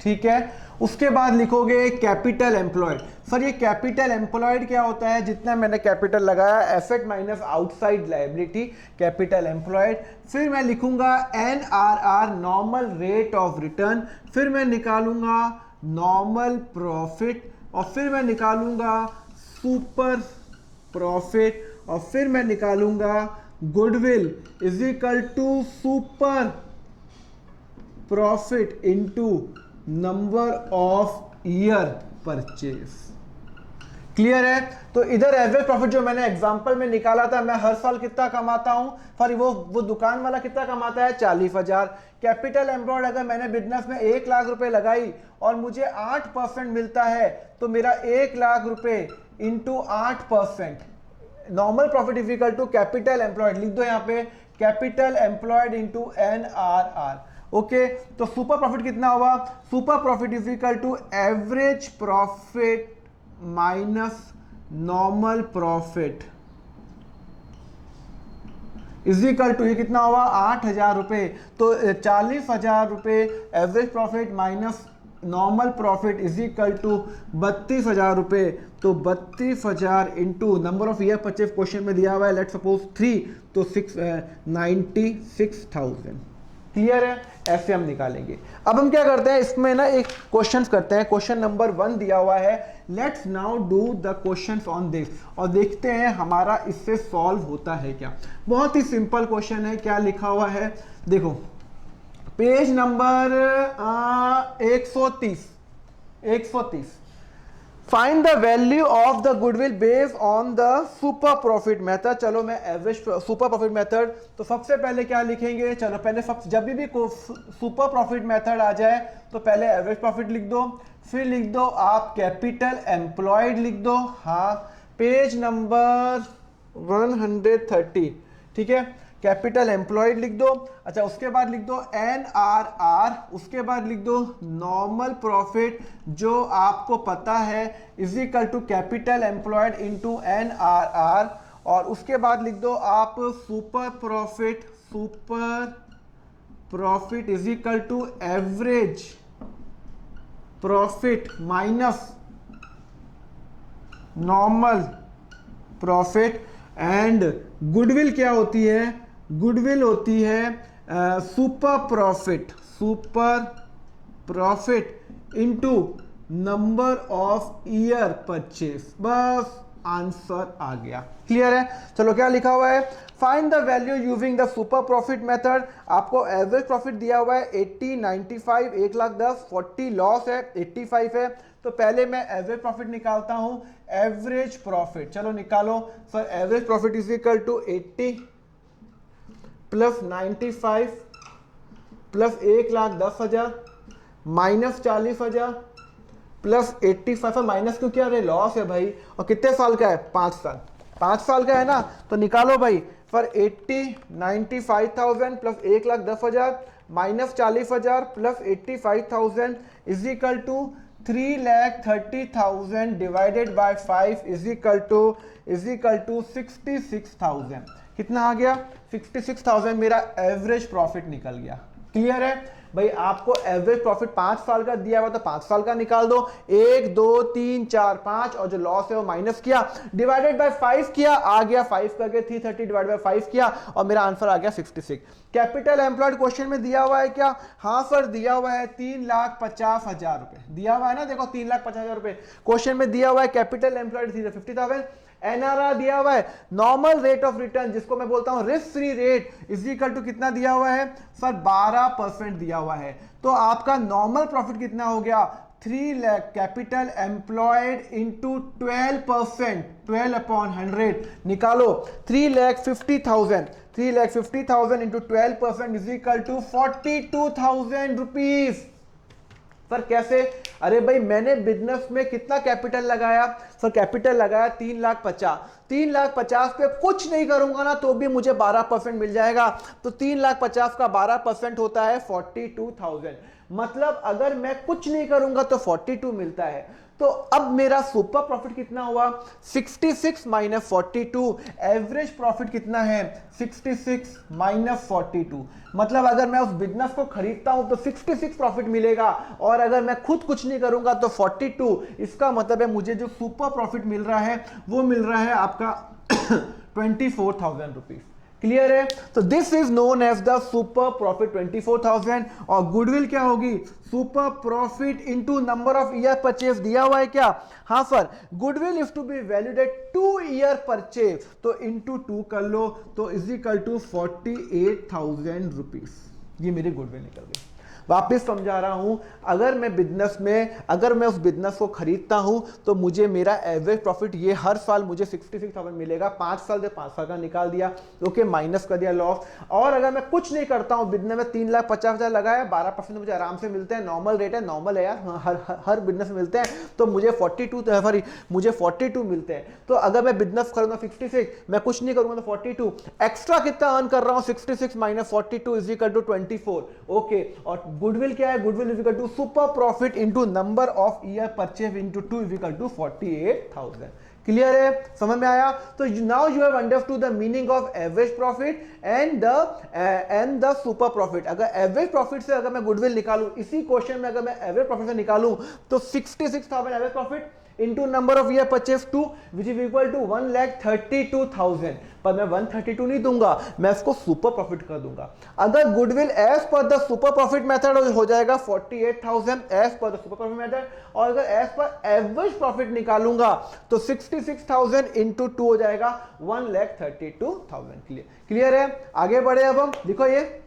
ठीक है। उसके बाद लिखोगे कैपिटल एम्प्लॉयड। सर ये कैपिटल एम्प्लॉयड क्या होता है, जितना मैंने कैपिटल लगाया, asset minus outside liability, capital employed. फिर मैं लिखूंगा NRR, normal rate of return. फिर मैं निकालूंगा नॉर्मल प्रॉफिट, और फिर मैं निकालूंगा सुपर प्रॉफिट, और फिर मैं निकालूंगा goodwill is equal to super profit into number of year purchase. Clear है। तो इधर एवरेज प्रॉफिट जो मैंने एग्जांपल में निकाला था, मैं हर साल कितना कमाता हूं, पर वो दुकान वाला कितना कमाता है, 40,000। कैपिटल एम्प्लॉयड अगर मैंने बिजनेस में 1 लाख रुपए लगाई और मुझे 8% मिलता है, तो मेरा 1 लाख रुपए into 8%, normal profit is equal to capital employed. लिख दो यहाँ पे capital employed into NRR। Okay, तो सुपर प्रॉफिट कितना हुआ, super profit is equal to average profit minus normal profit is equal to, ये कितना हुआ 8,000 रुपए। तो 40,000 रुपए average profit minus normal profit is equal to 32,000 रुपए। तो 32,000 into number of year purchase question में दिया हुआ है, लेट सपोज 3, तो 96,000। क्लियर है, ऐसे हम निकालेंगे। अब हम क्या करते हैं, इसमें ना एक क्वेश्चन करते हैं। क्वेश्चन नंबर 1 दिया हुआ है, let's now do the questions on this, और देखते हैं हमारा इससे सॉल्व होता है क्या। बहुत ही सिंपल क्वेश्चन है। क्या लिखा हुआ है, देखो page number 130। Find the value of the goodwill based on the super profit method. चलो मैं एवरेज सुपर प्रॉफिट मेथड, तो सबसे पहले क्या लिखेंगे, चलो पहले जब भी सुपर प्रॉफिट मेथड आ जाए तो पहले एवरेज प्रॉफिट लिख दो, फिर लिख दो आप कैपिटल एम्प्लॉयड लिख दो, हाँ, पेज नंबर 130, ठीक है, कैपिटल एम्प्लॉयड लिख दो। अच्छा, उसके बाद लिख दो NRR, उसके बाद लिख दो नॉर्मल प्रॉफिट जो आपको पता है is equal to capital employed into NRR, और उसके बाद लिख दो आप super profit is equal to average profit minus normal profit. And goodwill क्या होती है, गुडविल होती है super profit into number of year purchase. बस आंसर आ गया। क्लियर है। चलो क्या लिखा हुआ है, find the value using the super profit method. आपको एवरेज प्रॉफिट दिया हुआ है 80, 95, 1,10,000, 40 लॉस है, 85 है। तो पहले मैं एवरेज प्रॉफिट निकालता हूं, एवरेज प्रॉफिट, चलो निकालो। Sir average profit is equal to 80 plus 95 plus 1,10,000 minus 40,000 plus 85। Minus क्यों किया, अरे लॉस है भाई, और कितने साल का है, 5 साल, 5 साल का है ना। तो निकालो भाई, for 80 95,000 plus 1,10,000 minus 40,000 plus 85,000 is equal to 3,30,000 divided by 5 is equal to 66,000। कितना आ गया, 66,000 मेरा एवरेज प्रॉफिट निकल गया। क्लियर है भाई। आपको एवरेज प्रॉफिट 5 साल का दिया हुआ, तो 5 साल का निकाल दो, 1 2 3 4 5, और जो लॉस है वो माइनस किया, डिवाइडेड बाय 5 किया, आ गया 5 करके 330 डिवाइड बाय 5 किया, और मेरा आंसर आ गया 66। कैपिटल एम्प्लॉयड क्वेश्चन में दिया हुआ है क्या, हाँ सर दिया हुआ है 3,50,000 रुपए दिया हुआ है ना, देखो 3,50,000 रुपए क्वेश्चन में दिया हुआ है। कैपिटल एम्प्लॉयड 50,000, NRR दिया हुआ है, नॉर्मल रेट ऑफ रिटर्न जिसको मैं बोलता हूं risk free rate is equal to कितना दिया हुआ है सर, 12% दिया हुआ है। तो आपका नॉर्मल प्रॉफिट कितना हो गया, 3 लाख कैपिटल एम्प्लॉयड इंटू 12%, 12/100 निकालो, 3,50,000 3,50,000 into 12% is equal to 42,000 rupees. Sir कैसे? अरे भाई मैंने बिजनेस में कितना कैपिटल लगाया? सर कैपिटल लगाया 3,50,000। 3,50,000 पे कुछ नहीं करूंगा ना तो भी मुझे 12% मिल जाएगा। तो 3,50,000 का 12% होता है 42,000। मतलब अगर मैं कुछ नहीं करूंगा तो 42 मिलता है। तो अब मेरा सुपर प्रॉफिट कितना हुआ? 66 माइनस 42। एवरेज प्रॉफिट कितना है? 66 माइनस 42। मतलब अगर मैं उस बिजनेस को खरीदता हूं तो 66 प्रॉफिट मिलेगा, और अगर मैं खुद कुछ नहीं करूंगा तो 42। इसका मतलब है मुझे जो सुपर प्रॉफिट मिल रहा है वो मिल रहा है आपका 24,000 रुपीज। क्लियर है? तो this is known as the super profit 24,000। और गुडविल क्या होगी? Super profit into number of year purchase दिया हुआ है क्या? हाँ sir, goodwill is to be valued at 2 year purchase, तो इनटू 2 कर लो, तो इज इक्वल टू 48,000 रुपीज। ये मेरी गुडविल निकल गई। वापिस समझा रहा हूं, अगर मैं उस बिजनेस को खरीदता हूं तो मुझे मेरा एवरेज प्रॉफिट ये हर साल मुझे 66,000 मिलेगा। 5 साल से 5 साल का निकाल दिया, ओके, माइनस कर दिया लॉस। और अगर मैं कुछ नहीं करता हूं, बिजनेस में 3,50,000 लगाया, 12% मुझे आराम से मिलते हैं, नॉर्मल रेट है, नॉर्मल है यार, हर बिजनेस में मिलते हैं, तो मुझे 42 मिलते हैं। तो अगर मैं बिजनेस करूंगा 66, मैं कुछ नहीं करूंगा तो 42, एक्स्ट्रा कितना अर्न कर रहा हूं? 66 minus 42 is equal to 24, okay. और गुडविल क्या है? Goodwill is equal to super profit into number of year purchase into 2 is equal to 48,000। Clear है? समझ में आया? तो now you have understood the meaning of average profit and the super profit. अगर average profit से अगर मैं goodwill निकालूं, इसी क्वेश्चन में अगर मैं एवरेज प्रॉफिट से निकालूं तो 66,000 average profit into number of year purchase 2 which is equal to 1,32,000। पर मैं 132 नहीं दूंगा, मैं इसको सुपर प्रॉफिट कर दूंगा। अगर goodwill as per the super profit method हो जाएगा 48,000 as per the super profit method, और अगर एज पर एवरेज प्रॉफिट निकालूंगा तो 66,000 इंटू 2 हो जाएगा 1,32,000। क्लियर है? आगे बढ़े अब हम, देखो ये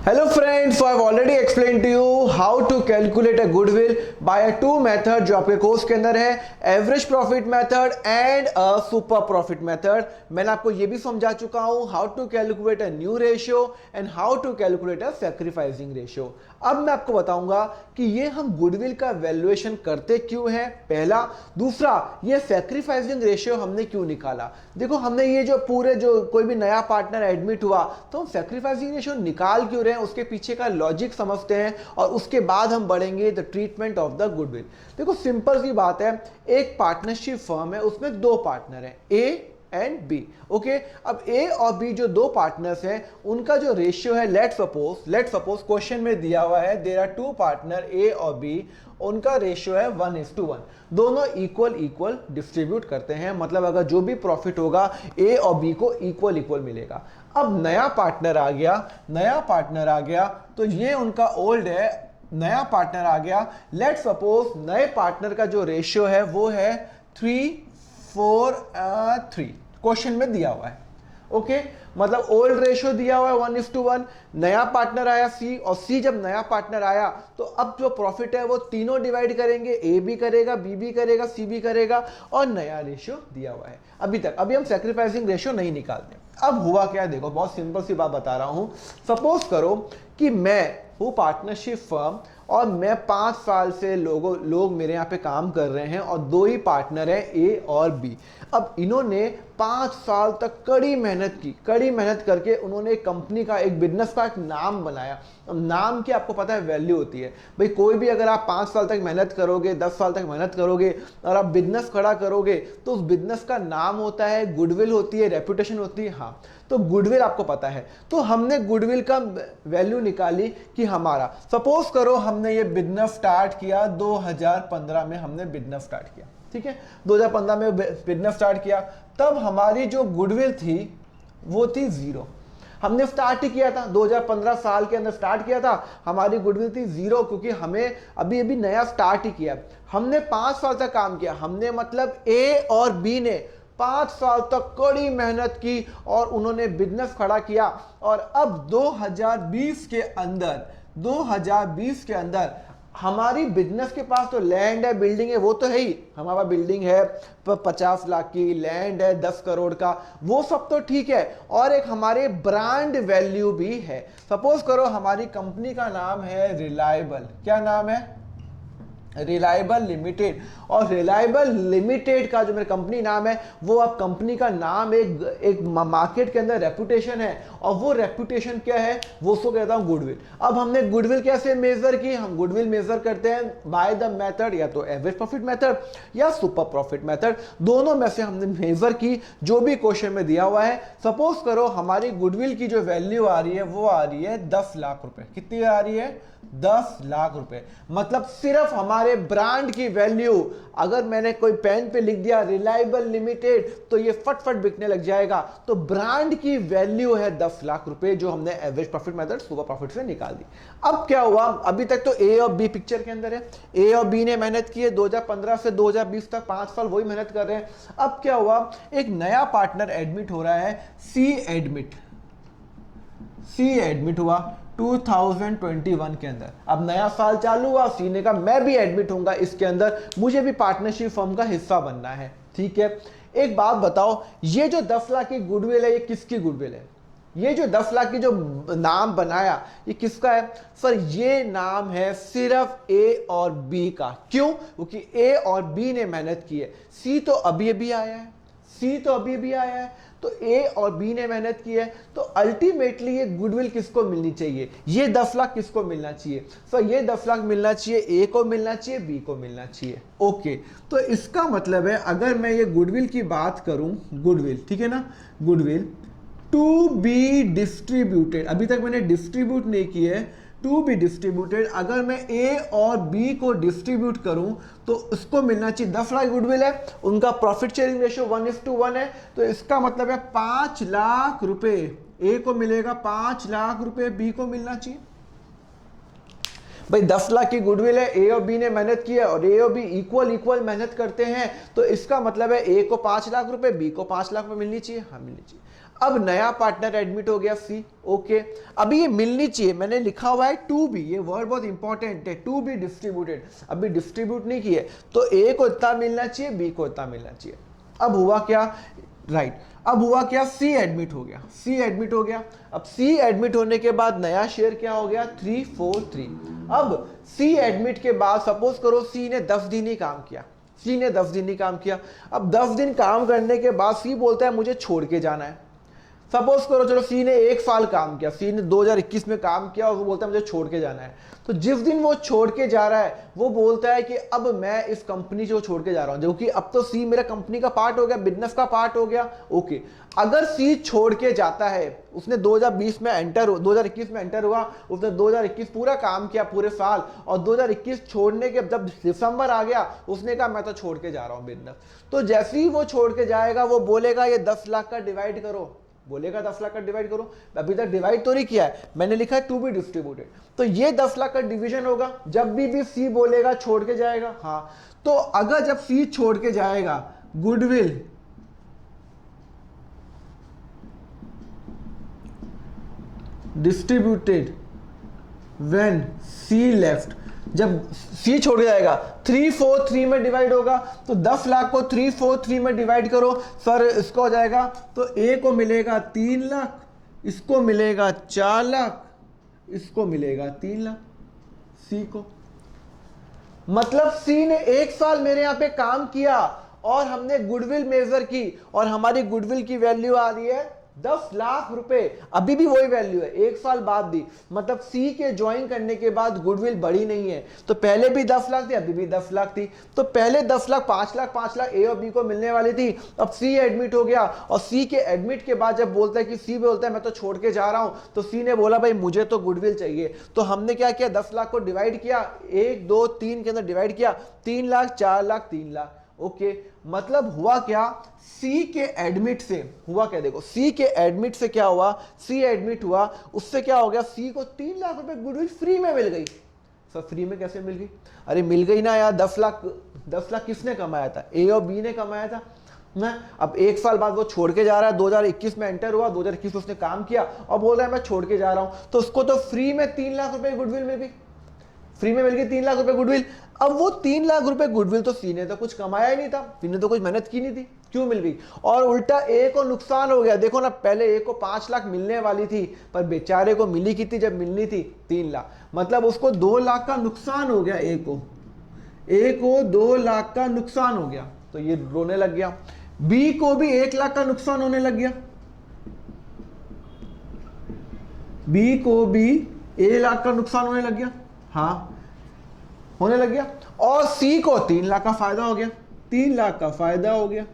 Hello friends, so I've already explained to you how to calculate a goodwill by a two method जो आपके कोर्स के अंदर है, average profit method and a super profit method. मैंने आपको ये भी समझा चुका हूं how to calculate a new ratio and how to calculate a sacrificing ratio. अब मैं आपको बताऊंगा कि ये हम गुडविल का वैल्यूएशन करते क्यों हैं, पहला। दूसरा, ये सैक्रिफाइसिंग रेशियो हमने क्यों निकाला। देखो, हमने ये जो कोई भी नया पार्टनर एडमिट हुआ तो हम सैक्रिफाइसिंग रेशियो निकाल क्यों रहे हैं, उसके पीछे का लॉजिक समझते हैं, और उसके बाद हम बढ़ेंगे the treatment of the goodwill. देखो सिंपल सी बात है, एक पार्टनरशिप फर्म है, उसमें 2 पार्टनर हैं, ए एंड बी, ओके। अब ए और बी जो 2 पार्टनर्स हैं, उनका जो रेशियो है, लेट सपोज क्वेश्चन में दिया हुआ है देयर आर 2 पार्टनर ए और बी, उनका रेशियो है 1:1, दोनों इक्वल डिस्ट्रीब्यूट करते हैं। मतलब अगर जो भी प्रॉफिट होगा ए और बी को इक्वल मिलेगा। अब नया पार्टनर आ गया तो ये उनका ओल्ड है, नया पार्टनर आ गया। लेट सपोज नए पार्टनर का जो रेशियो है वो है 3:4:3, क्वेश्चन में दिया हुआ है, ओके। मतलब ओल्ड रेशियो दिया हुआ है 1:1, नया पार्टनर आया सी, और सी जब नया पार्टनर आया तो अब जो प्रॉफिट है वो तीनों डिवाइड करेंगे, ए भी करेगा, बी भी करेगा, सी भी करेगा, और नया रेशियो दिया हुआ है। अभी हम सैक्रिफाइसिंग रेशियो नहीं निकालते। अब हुआ क्या, देखो बहुत सिंपल सी बात बता रहा हूं। सपोज करो कि मैं हूं पार्टनरशिप फर्म और मैं 5 साल से लोग मेरे यहाँ पे काम कर रहे हैं, और 2 ही पार्टनर हैं, ए और बी। अब इन्होंने 5 साल तक कड़ी मेहनत करके उन्होंने एक कंपनी का, एक बिजनेस का एक नाम बनाया। अब नाम की आपको पता है वैल्यू होती है भाई, कोई भी अगर आप 5 साल तक मेहनत करोगे, 10 साल तक मेहनत करोगे और आप बिजनेस खड़ा करोगे तो उस बिजनेस का नाम होता है, गुडविल होती है, रेपुटेशन होती है। हाँ, तो गुडविल आपको पता है, तो हमने गुडविल का वैल्यू निकाली कि हमारा, सपोज करो हमने ये बिजनेस स्टार्ट किया 2015 में, हमने बिजनेस स्टार्ट किया, ठीक है, 2015 में बिजनेस स्टार्ट किया, तब हमारी जो गुडविल थी वो थी 0। हमने स्टार्ट ही किया था 2015 साल के अंदर स्टार्ट किया था, हमारी गुडविल थी 0, क्योंकि हमें अभी नया स्टार्ट ही किया। हमने 5 साल तक काम किया, हमने मतलब ए और बी ने 5 साल तक कड़ी मेहनत की और उन्होंने बिजनेस खड़ा किया। और अब 2020 के अंदर हमारी बिजनेस के पास तो लैंड है, बिल्डिंग है, वो तो है ही, हमारा बिल्डिंग है 50 लाख की, लैंड है 10 करोड़ का, वो सब तो ठीक है, और एक हमारे ब्रांड वैल्यू भी है। सपोज करो हमारी कंपनी का नाम है रिलायबल, क्या नाम है? रिलायबल लिमिटेड, और रिलायबल लिमिटेड का जो मेरी कंपनी नाम है, वो अब कंपनी का नाम एक मार्केट के अंदर रेपुटेशन है, और वो रेपुटेशन क्या है? वो उसको कहता हूं गुडविल। अब हमने गुडविल कैसे मेजर की? हम गुडविल मेजर करते हैं बाय द मेथड, या तो एवरेज प्रॉफिट मेथड या सुपर प्रॉफिट मेथड, दोनों में से हमने मेजर की जो भी क्वेश्चन में दिया हुआ है। सपोज करो हमारी गुडविल की जो वैल्यू आ रही है वो आ रही है 10 लाख रुपए। कितनी आ रही है? 10 लाख रुपए। मतलब सिर्फ हमारे ब्रांड की वैल्यू, अगर मैंने कोई पेन पे लिख दिया रिलायबल लिमिटेड तो ये फटफट बिकने लग जाएगा। तो ब्रांड की वैल्यू है 10 लाख रुपए, जो हमने average profit method super profit से निकाल दी। अब क्या हुआ? अभी तक तो ए और बी पिक्चर के अंदर है, ए और बी ने मेहनत की है 2015 से 2020 तक 5 साल वही मेहनत कर रहे हैं। अब क्या हुआ? एक नया पार्टनर एडमिट हो रहा है, सी एडमिट हुआ 2021 के अंदर। अब नया साल चालू हुआ, सी ने कहा मैं भी एडमिट होऊंगा इसके अंदर, मुझे भी पार्टनरशिप फर्म का हिस्सा बनना है। ठीक है, एक बात बताओ, ये जो 10 लाख की गुडविल है ये किसकी गुडविल है? ये जो 10 लाख की जो नाम बनाया ये किसका है? सर ये नाम है सिर्फ ए और बी का। क्यों? क्योंकि ए और बी ने मेहनत की है, सी तो अभी अभी आया है, तो ए और बी ने मेहनत की है, तो अल्टीमेटली ये गुडविल किसको मिलनी चाहिए? ये 10 लाख किसको मिलना चाहिए? सर ये 10 लाख मिलना चाहिए ए को मिलना चाहिए, बी को मिलना चाहिए। ओके, तो इसका मतलब है अगर मैं ये गुडविल की बात करूं, गुडविल, ठीक है ना, गुडविल टू बी डिस्ट्रीब्यूटेड, अभी तक मैंने डिस्ट्रीब्यूट नहीं की है, टू बी डिस्ट्रीब्यूटेड, अगर मैं ए और बी को डिस्ट्रीब्यूट करूं तो उसको मिलना चाहिए 10 लाख गुडविल है, उनका प्रॉफिट शेयरिंग रेशियो 1:1 है, तो इसका मतलब है 5 लाख रुपए ए को मिलेगा, 5 लाख रुपए बी को मिलना चाहिए। भाई 10 लाख की गुडविल है, ए और बी ने मेहनत की है, और ए और बी इक्वल मेहनत करते हैं, तो इसका मतलब है ए को 5 लाख रुपए, बी को 5 लाख रुपए मिलनी चाहिए। हाँ मिलनी चाहिए। अब नया पार्टनर एडमिट हो गया सी। ओके, अभी ये मिलनी चाहिए, मैंने लिखा हुआ है टू बी, ये वर्ड बहुत इंपॉर्टेंट है, टू बी डिस्ट्रीब्यूटेड, अभी डिस्ट्रीब्यूट नहीं किए, तो ए को इतना मिलना चाहिए, बी को इतना मिलना चाहिए। अब हुआ क्या? राइट, अब हुआ क्या? सी एडमिट हो गया, अब सी एडमिट होने के बाद नया शेयर क्या हो गया? 343। अब सी एडमिट के बाद सपोज करो सी ने 10 दिन ही काम किया, अब 10 दिन काम करने के बाद सी बोलता है मुझे छोड़ के जाना है। सपोज करो चलो सी ने 1 साल काम किया, सी ने 2021 में काम किया, और वो बोलता है मुझे छोड़ के जाना है। तो जिस दिन वो छोड़ के जा रहा है वो बोलता है कि अब मैं इस कंपनी को छोड़ के जा रहा हूं, क्योंकि अब तो सी मेरा कंपनी का पार्ट हो गया, बिजनेस का पार्ट हो गया। ओके, अगर सी छोड़ के जाता है, उसने 2021 में एंटर हुआ, उसने 2021 पूरा काम किया पूरे साल, और 2021 छोड़ने के जब दिसंबर आ गया उसने कहा मैं तो छोड़ के जा रहा हूं बिजनेस, तो जैसे ही वो छोड़ के जाएगा वो बोलेगा ये 10 लाख का डिवाइड करो, अभी तक डिवाइड तो नहीं किया है, मैंने लिखा है टू बी डिस्ट्रीब्यूटेड, तो ये 10 लाख का डिवीजन होगा जब भी सी बोलेगा छोड़ के जाएगा। हाँ, तो अगर जब सी छोड़ के जाएगा, goodwill distributed when C left, जब सी छोड़ जाएगा 343 में डिवाइड होगा, तो 10 लाख को 343 में डिवाइड करो, सर इसको हो जाएगा, तो ए को मिलेगा 3 लाख, इसको मिलेगा 4 लाख, इसको मिलेगा 3 लाख सी को। मतलब सी ने 1 साल मेरे यहां पे काम किया और हमने गुडविल मेजर की, और हमारी गुडविल की वैल्यू आ रही है 10 लाख रुपए, अभी भी वही वैल्यू है, 1 साल बाद दी, मतलब सी के ज्वाइन करने के बाद गुडविल बढ़ी नहीं है। तो पहले भी 10 लाख थी, अभी भी 10 लाख थी, तो पहले 10 लाख 5 लाख ए और बी को मिलने वाली थी, अब सी एडमिट हो गया, और सी के एडमिट के बाद जब बोलता है कि सी बोलता है मैं तो छोड़ के जा रहा हूं, तो सी ने बोला भाई मुझे तो गुडविल चाहिए, तो हमने क्या किया, 10 लाख को डिवाइड किया, 1 2 3 के अंदर डिवाइड किया, 3 लाख 4 लाख 3 लाख। ओके, मतलब हुआ क्या, सी के एडमिट से हुआ क्या, देखो सी के एडमिट से क्या हुआ, सी एडमिट हुआ, उससे क्या हो गया, सी को 3 लाख रुपए गुडविल फ्री में मिल गई। सर फ्री में कैसे मिल गई? अरे मिल गई ना यार, 10 लाख किसने कमाया था? ए और बी ने कमाया था ना। अब 1 साल बाद वो छोड़ के जा रहा है, 2021 में एंटर हुआ, 2021 में उसने काम किया और बोल रहा है मैं छोड़ के जा रहा हूं, तो उसको तो फ्री में 3 लाख रुपए गुडविल मिल गई। फ्री में मिल गई 3 लाख रुपए गुडविल। अब वो 3 लाख रुपए गुडविल तो सी ने तो कुछ कमाया ही नहीं था, सी ने तो कुछ मेहनत की नहीं थी, क्यों मिल गई? और उल्टा ए को नुकसान हो गया। देखो ना, पहले ए को 5 लाख मिलने वाली थी, पर बेचारे को मिली कितनी जब मिलनी थी? 3 लाख। मतलब उसको 2 लाख का नुकसान हो गया। ए को 2 लाख का नुकसान हो गया, तो ये रोने लग गया। बी को भी 1 लाख का नुकसान होने लग गया, बी को भी 1 लाख का नुकसान होने लग गया, हाँ होने लग गया। और सी को 3 लाख का फायदा हो गया, 3 लाख का फायदा हो गया।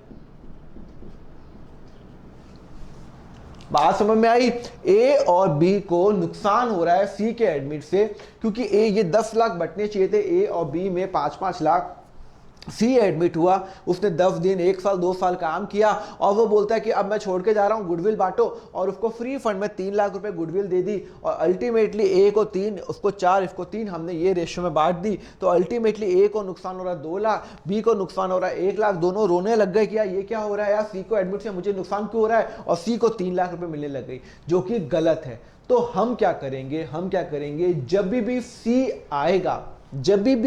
बात समझ में आई? ए और बी को नुकसान हो रहा है सी के एडमिट से, क्योंकि ए ये 10 लाख बटने चाहिए थे, ए और बी में 5-5 लाख। सी एडमिट हुआ, उसने 10 दिन 1 साल 2 साल काम किया, और वो बोलता है कि अब मैं छोड़ के जा रहा हूं, गुडविल बांटो, और उसको फ्री फंड में 3 लाख रुपए गुडविल दे दी। और अल्टीमेटली ए को 3, उसको 4, इसको 3, हमने ये रेशियो में बांट दी। तो अल्टीमेटली ए को नुकसान हो रहा है 2 लाख, बी को नुकसान हो रहा है 1 लाख। दोनों रोने लग गए कि यार ये क्या हो रहा है यार, सी को एडमिट से मुझे नुकसान क्यों हो रहा है, और सी को 3 लाख रुपए मिलने लग गई, जो कि गलत है। तो हम क्या करेंगे, जब भी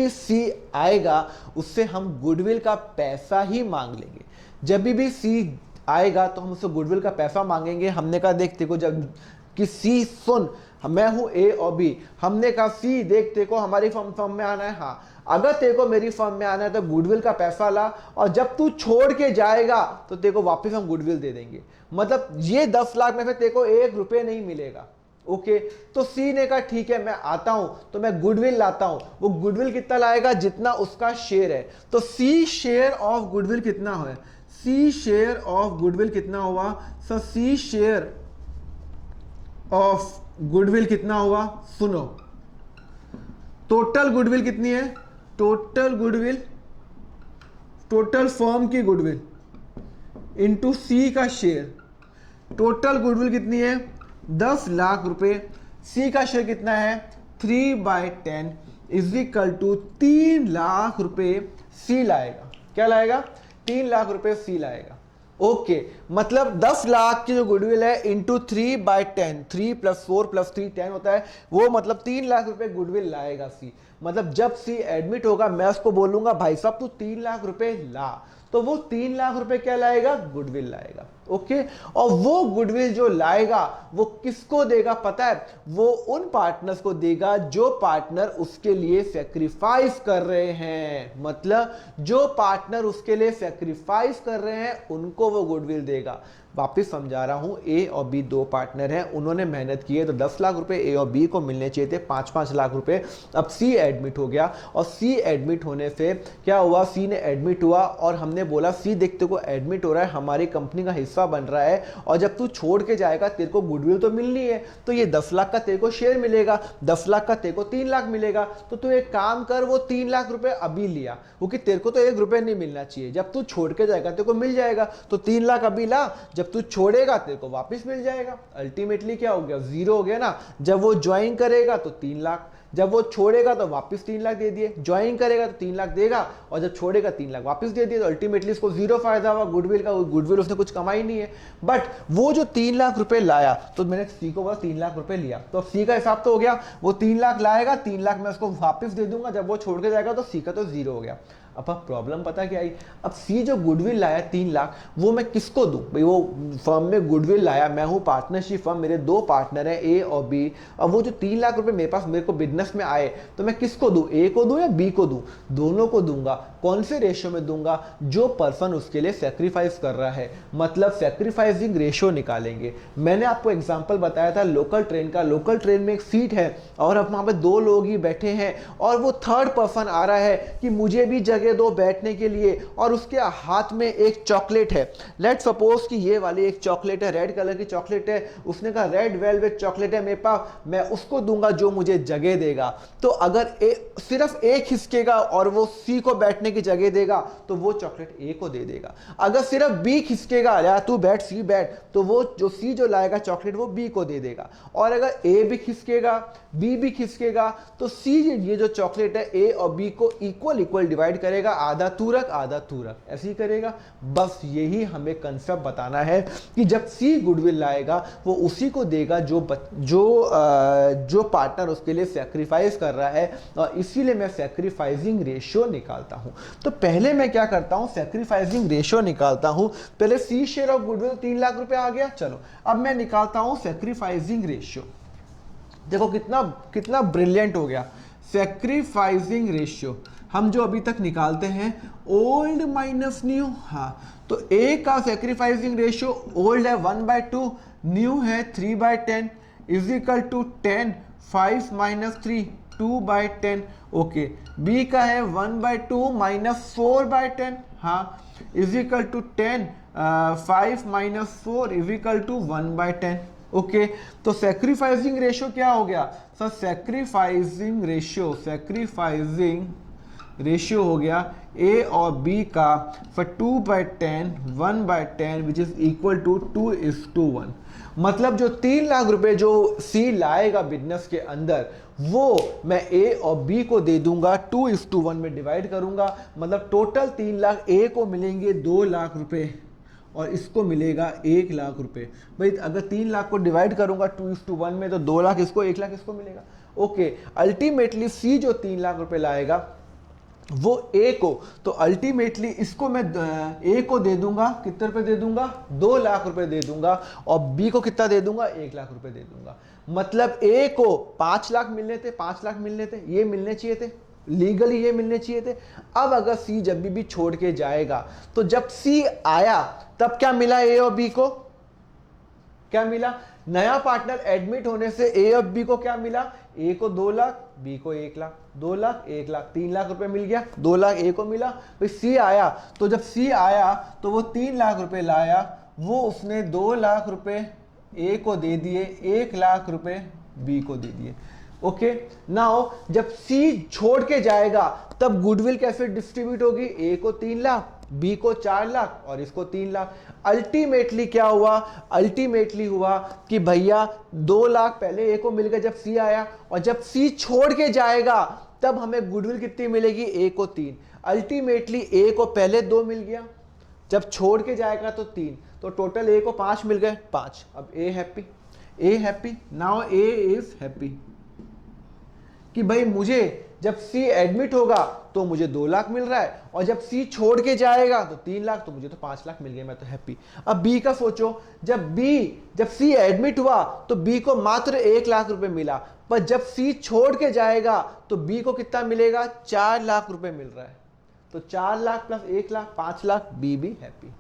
सी आएगा, उससे हम गुडविल का पैसा ही मांग लेंगे। जब भी सी आएगा तो हम उससे गुडविल का पैसा मांगेंगे। हमने कहा देख देखो, जब कि सी सुन, मैं हूं ए और बी, हमने कहा सी देख तेको हमारी फर्म में आना है, हाँ अगर तेको मेरी फर्म में आना है तो गुडविल का पैसा ला, और जब तू छोड़ के जाएगा तो तेको वापस हम गुडविल दे देंगे। मतलब ये 10 लाख में से तेको 1 रुपये नहीं मिलेगा। ओके, तो सी ने कहा ठीक है मैं आता हूं, तो मैं गुडविल लाता हूं। वो गुडविल कितना लाएगा? जितना उसका शेयर है। तो सी शेयर ऑफ गुडविल कितना है? सी शेयर ऑफ गुडविल कितना हुआ? Sir C share of goodwill कितना हुआ? सुनो, टोटल गुडविल कितनी है? टोटल गुडविल, टोटल फर्म की गुडविल इंटू सी का शेयर। टोटल गुडविल कितनी है? 10 लाख रुपए। सी का शेयर कितना है? 3/10 इज इक्वल टू 3 लाख रुपए सी लाएगा। क्या लाएगा? 3 लाख रुपए सी लाएगा। ओके, मतलब 10 लाख की जो गुडविल है इंटू 3/10, 3 + 4 + 3 10 होता है, वो मतलब 3 लाख रुपए गुडविल लाएगा सी। मतलब जब सी एडमिट होगा मैं उसको बोलूंगा भाई साहब तू 3 लाख रुपए ला, तो वो 3 लाख रुपए क्या लाएगा? गुडविल लाएगा। ओके, और वो गुडविल जो लाएगा वो किसको देगा पता है? वो उन पार्टनर्स को देगा जो पार्टनर उसके लिए सैक्रिफाइस कर रहे हैं। मतलब जो पार्टनर उसके लिए सैक्रिफाइस कर रहे हैं उनको वो गुडविल देगा। वापिस समझा रहा हूं, ए और बी 2 पार्टनर हैं, उन्होंने मेहनत की है, तो 10 लाख रुपए ए और बी को मिलने चाहिए थे, 5-5 लाख रुपए। अब सी एडमिट हो गया, और सी एडमिट होने से क्या हुआ? सी ने एडमिट हुआ, और हमने बोला सी देखते को एडमिट हो रहा है, हमारी कंपनी का हिस्सा बन रहा है, और जब तू छोड़ के जाएगा तेरे को गुडविल तो मिलनी है, तो ये 10 लाख का तेरे को शेयर मिलेगा, 10 लाख का तेरे को 3 लाख मिलेगा। तो तू एक काम कर, वो 3 लाख रुपए अभी लिया, क्योंकि तेरे को तो 1 रुपये नहीं मिलना चाहिए, जब तू छोड़ के जाएगा तेरे को मिल जाएगा। तो 3 लाख अभी ला, जब तू छोड़ेगा तेरे को वापस मिल जाएगा। अल्टीमेटली क्या हो गया? 0 हो गया ना। जब वो ज्वाइन करेगा तो 3 लाख, जब वो छोड़ेगा तो वापस 3 लाख दे दिए, ज्वाइन करेगा तो 3 लाख देगा, और जब छोड़ेगा 3 लाख वापस दे दिए। तो अल्टीमेटली इसको 0 फायदा हुआ गुडविल का, गुडविल उसने कुछ कमाई नहीं है। बट वो जो 3 लाख रुपए लाया, तो मैंने सी को बोला 3 लाख रुपए लिया, तो सी का हिसाब तो हो गया, वो 3 लाख लाएगा, 3 लाख मैं उसको वापस दे दूंगा, जब वो छोड़ के जाएगा तो सी का तो 0 हो गया। अब प्रॉब्लम पता क्या आई? अब सी जो गुडविल लाया 3 लाख, वो मैं किसको दूं भाई? वो फर्म में गुडविल लाया, मैं हूं पार्टनरशिप फर्म, मेरे 2 पार्टनर हैं ए और बी। अब वो जो 3 लाख रुपए मेरे पास मेरे को बिजनेस में आए, तो मैं किसको दूं? ए को दूं या बी को दूं? दोनों को दूंगा। कौन से रेशियो में दूंगा? जो पर्सन उसके लिए सेक्रीफाइस कर रहा है, मतलब सेक्रीफाइसिंग रेशियो निकालेंगे। मैंने आपको एग्जांपल बताया था लोकल ट्रेन का। लोकल ट्रेन में एक सीट है, और अब वहां पे 2 लोग ही बैठे हैं, और वो थर्ड पर्सन आ रहा है कि मुझे भी जगह दो बैठने के लिए, और उसके हाथ में एक चॉकलेट है। लेट सपोज कि ये वाली एक चॉकलेट है, रेड कलर की चॉकलेट है, उसने कहा रेड वेलवेट चॉकलेट है मेरे पास, मैं उसको दूंगा जो मुझे जगह देगा। तो अगर सिर्फ एक खिसकेगा और वो सी को बैठने की जगह देगा, तो वो चॉकलेट ए को दे देगा। अगर सिर्फ बी खिसकेगा, या तू बैठ सी बैठ, तो वो जो सी जो लाएगा चॉकलेट वो बी को दे देगा। और अगर ए भी खिसकेगा, बी भी खिसकेगा, तो सी ये जो चॉकलेट है ए और बी को इक्वल डिवाइड करेगा, करेगा, आधा तूरक ऐसे ही करेगा। बस यही हमें कंसेप्ट बताना है कि जब सी गुडविल लाएगा वो उसी को देगा जो पार्टनर उसके लिए सेक्रीफाइस कर रहा है, और इसीलिए मैं सेक्रीफाइसिंग रेशियो निकालता हूं। तो पहले मैं क्या करता हूं, सेक्रीफाइसिंग रेशियो निकालता हूं। पहले सी शेयर ऑफ गुडविल 3 लाख रुपए आ गया, चलो अब मैं निकालता हूं सेक्रीफाइसिंग रेशियो। देखो कितना ब्रिलियंट हो गया। सेक्रीफाइसिंग रेशियो हम जो अभी तक निकालते हैं ओल्ड माइनस न्यू, हाँ तो ए का सेक्रीफाइसिंग रेशियो ओल्ड है 1/2, न्यू है 3/10 is equal to 10, 5 minus 3 2/10। Okay, B का है 1/2 माइनस 4/10, हाँ is equal to 10, 5 minus 4 is equal to 1/10। Okay, तो सेक्रीफाइसिंग रेशियो क्या हो गया सर, सेक्रीफाइसिंग रेशियो हो गया ए और बी का for 2/10 1/10 which is equal to 2:1। मतलब जो 3 लाख रुपए जो सी लाएगा बिजनेस के अंदर वो मैं ए और बी को दे दूंगा, 2:1 में डिवाइड करूंगा। मतलब टोटल 3 लाख ए को मिलेंगे 2 लाख रुपए और इसको मिलेगा 1 लाख रुपए। भाई अगर 3 लाख को डिवाइड करूंगा 2:1 में तो 2 लाख इसको 1 लाख इसको मिलेगा। ओके, अल्टीमेटली सी जो 3 लाख रुपए लाएगा वो ए को, तो अल्टीमेटली इसको मैं ए को दे दूंगा, कितने रुपए दे दूंगा, 2 लाख रुपए दे दूंगा, और बी को कितना दे दूंगा, 1 लाख रुपए दे दूंगा। मतलब ए को 5 लाख मिलने थे, 5 लाख मिलने थे, ये मिलने चाहिए थे, लीगली ये मिलने चाहिए थे। अब अगर सी जब भी छोड़ के जाएगा तो जब सी आया तब क्या मिला ए और बी को, क्या मिला, नया पार्टनर एडमिट होने से ए और बी को क्या मिला, ए को 2 लाख, बी को 1 लाख, 2 लाख 1 लाख, 3 लाख रुपए मिल गया, 2 लाख ए को मिला। भाई सी आया, तो जब सी आया तो वो 3 लाख रुपए लाया, वो उसने 2 लाख रुपए ए को दे दिए, 1 लाख रुपए बी को दे दिए। ओके, नाउ जब सी छोड़ के जाएगा तब गुडविल कैसे डिस्ट्रीब्यूट होगी, ए को 3 लाख, बी को 4 लाख और इसको 3 लाख। अल्टीमेटली क्या हुआ, अल्टीमेटली हुआ कि भैया 2 लाख पहले ए को मिल गया जब सी आया, और जब सी छोड़ के जाएगा तब हमें गुडविल कितनी मिलेगी, ए को 3। अल्टीमेटली ए को पहले 2 मिल गया, जब छोड़ के जाएगा तो 3, तो टोटल ए को 5 मिल गए, 5। अब ए happy, now A is happy कि भाई मुझे जब सी एडमिट होगा तो मुझे 2 लाख मिल रहा है, और जब सी छोड़ के जाएगा तो 3 लाख, तो मुझे तो 5 लाख मिल गए, मैं तो हैप्पी। अब बी का सोचो, जब सी एडमिट हुआ तो बी को मात्र 1 लाख रुपए मिला, पर जब सी छोड़ के जाएगा तो बी को कितना मिलेगा, 4 लाख रुपए मिल रहा है। तो 4 लाख प्लस 1 लाख 5 लाख, बी भी हैप्पी।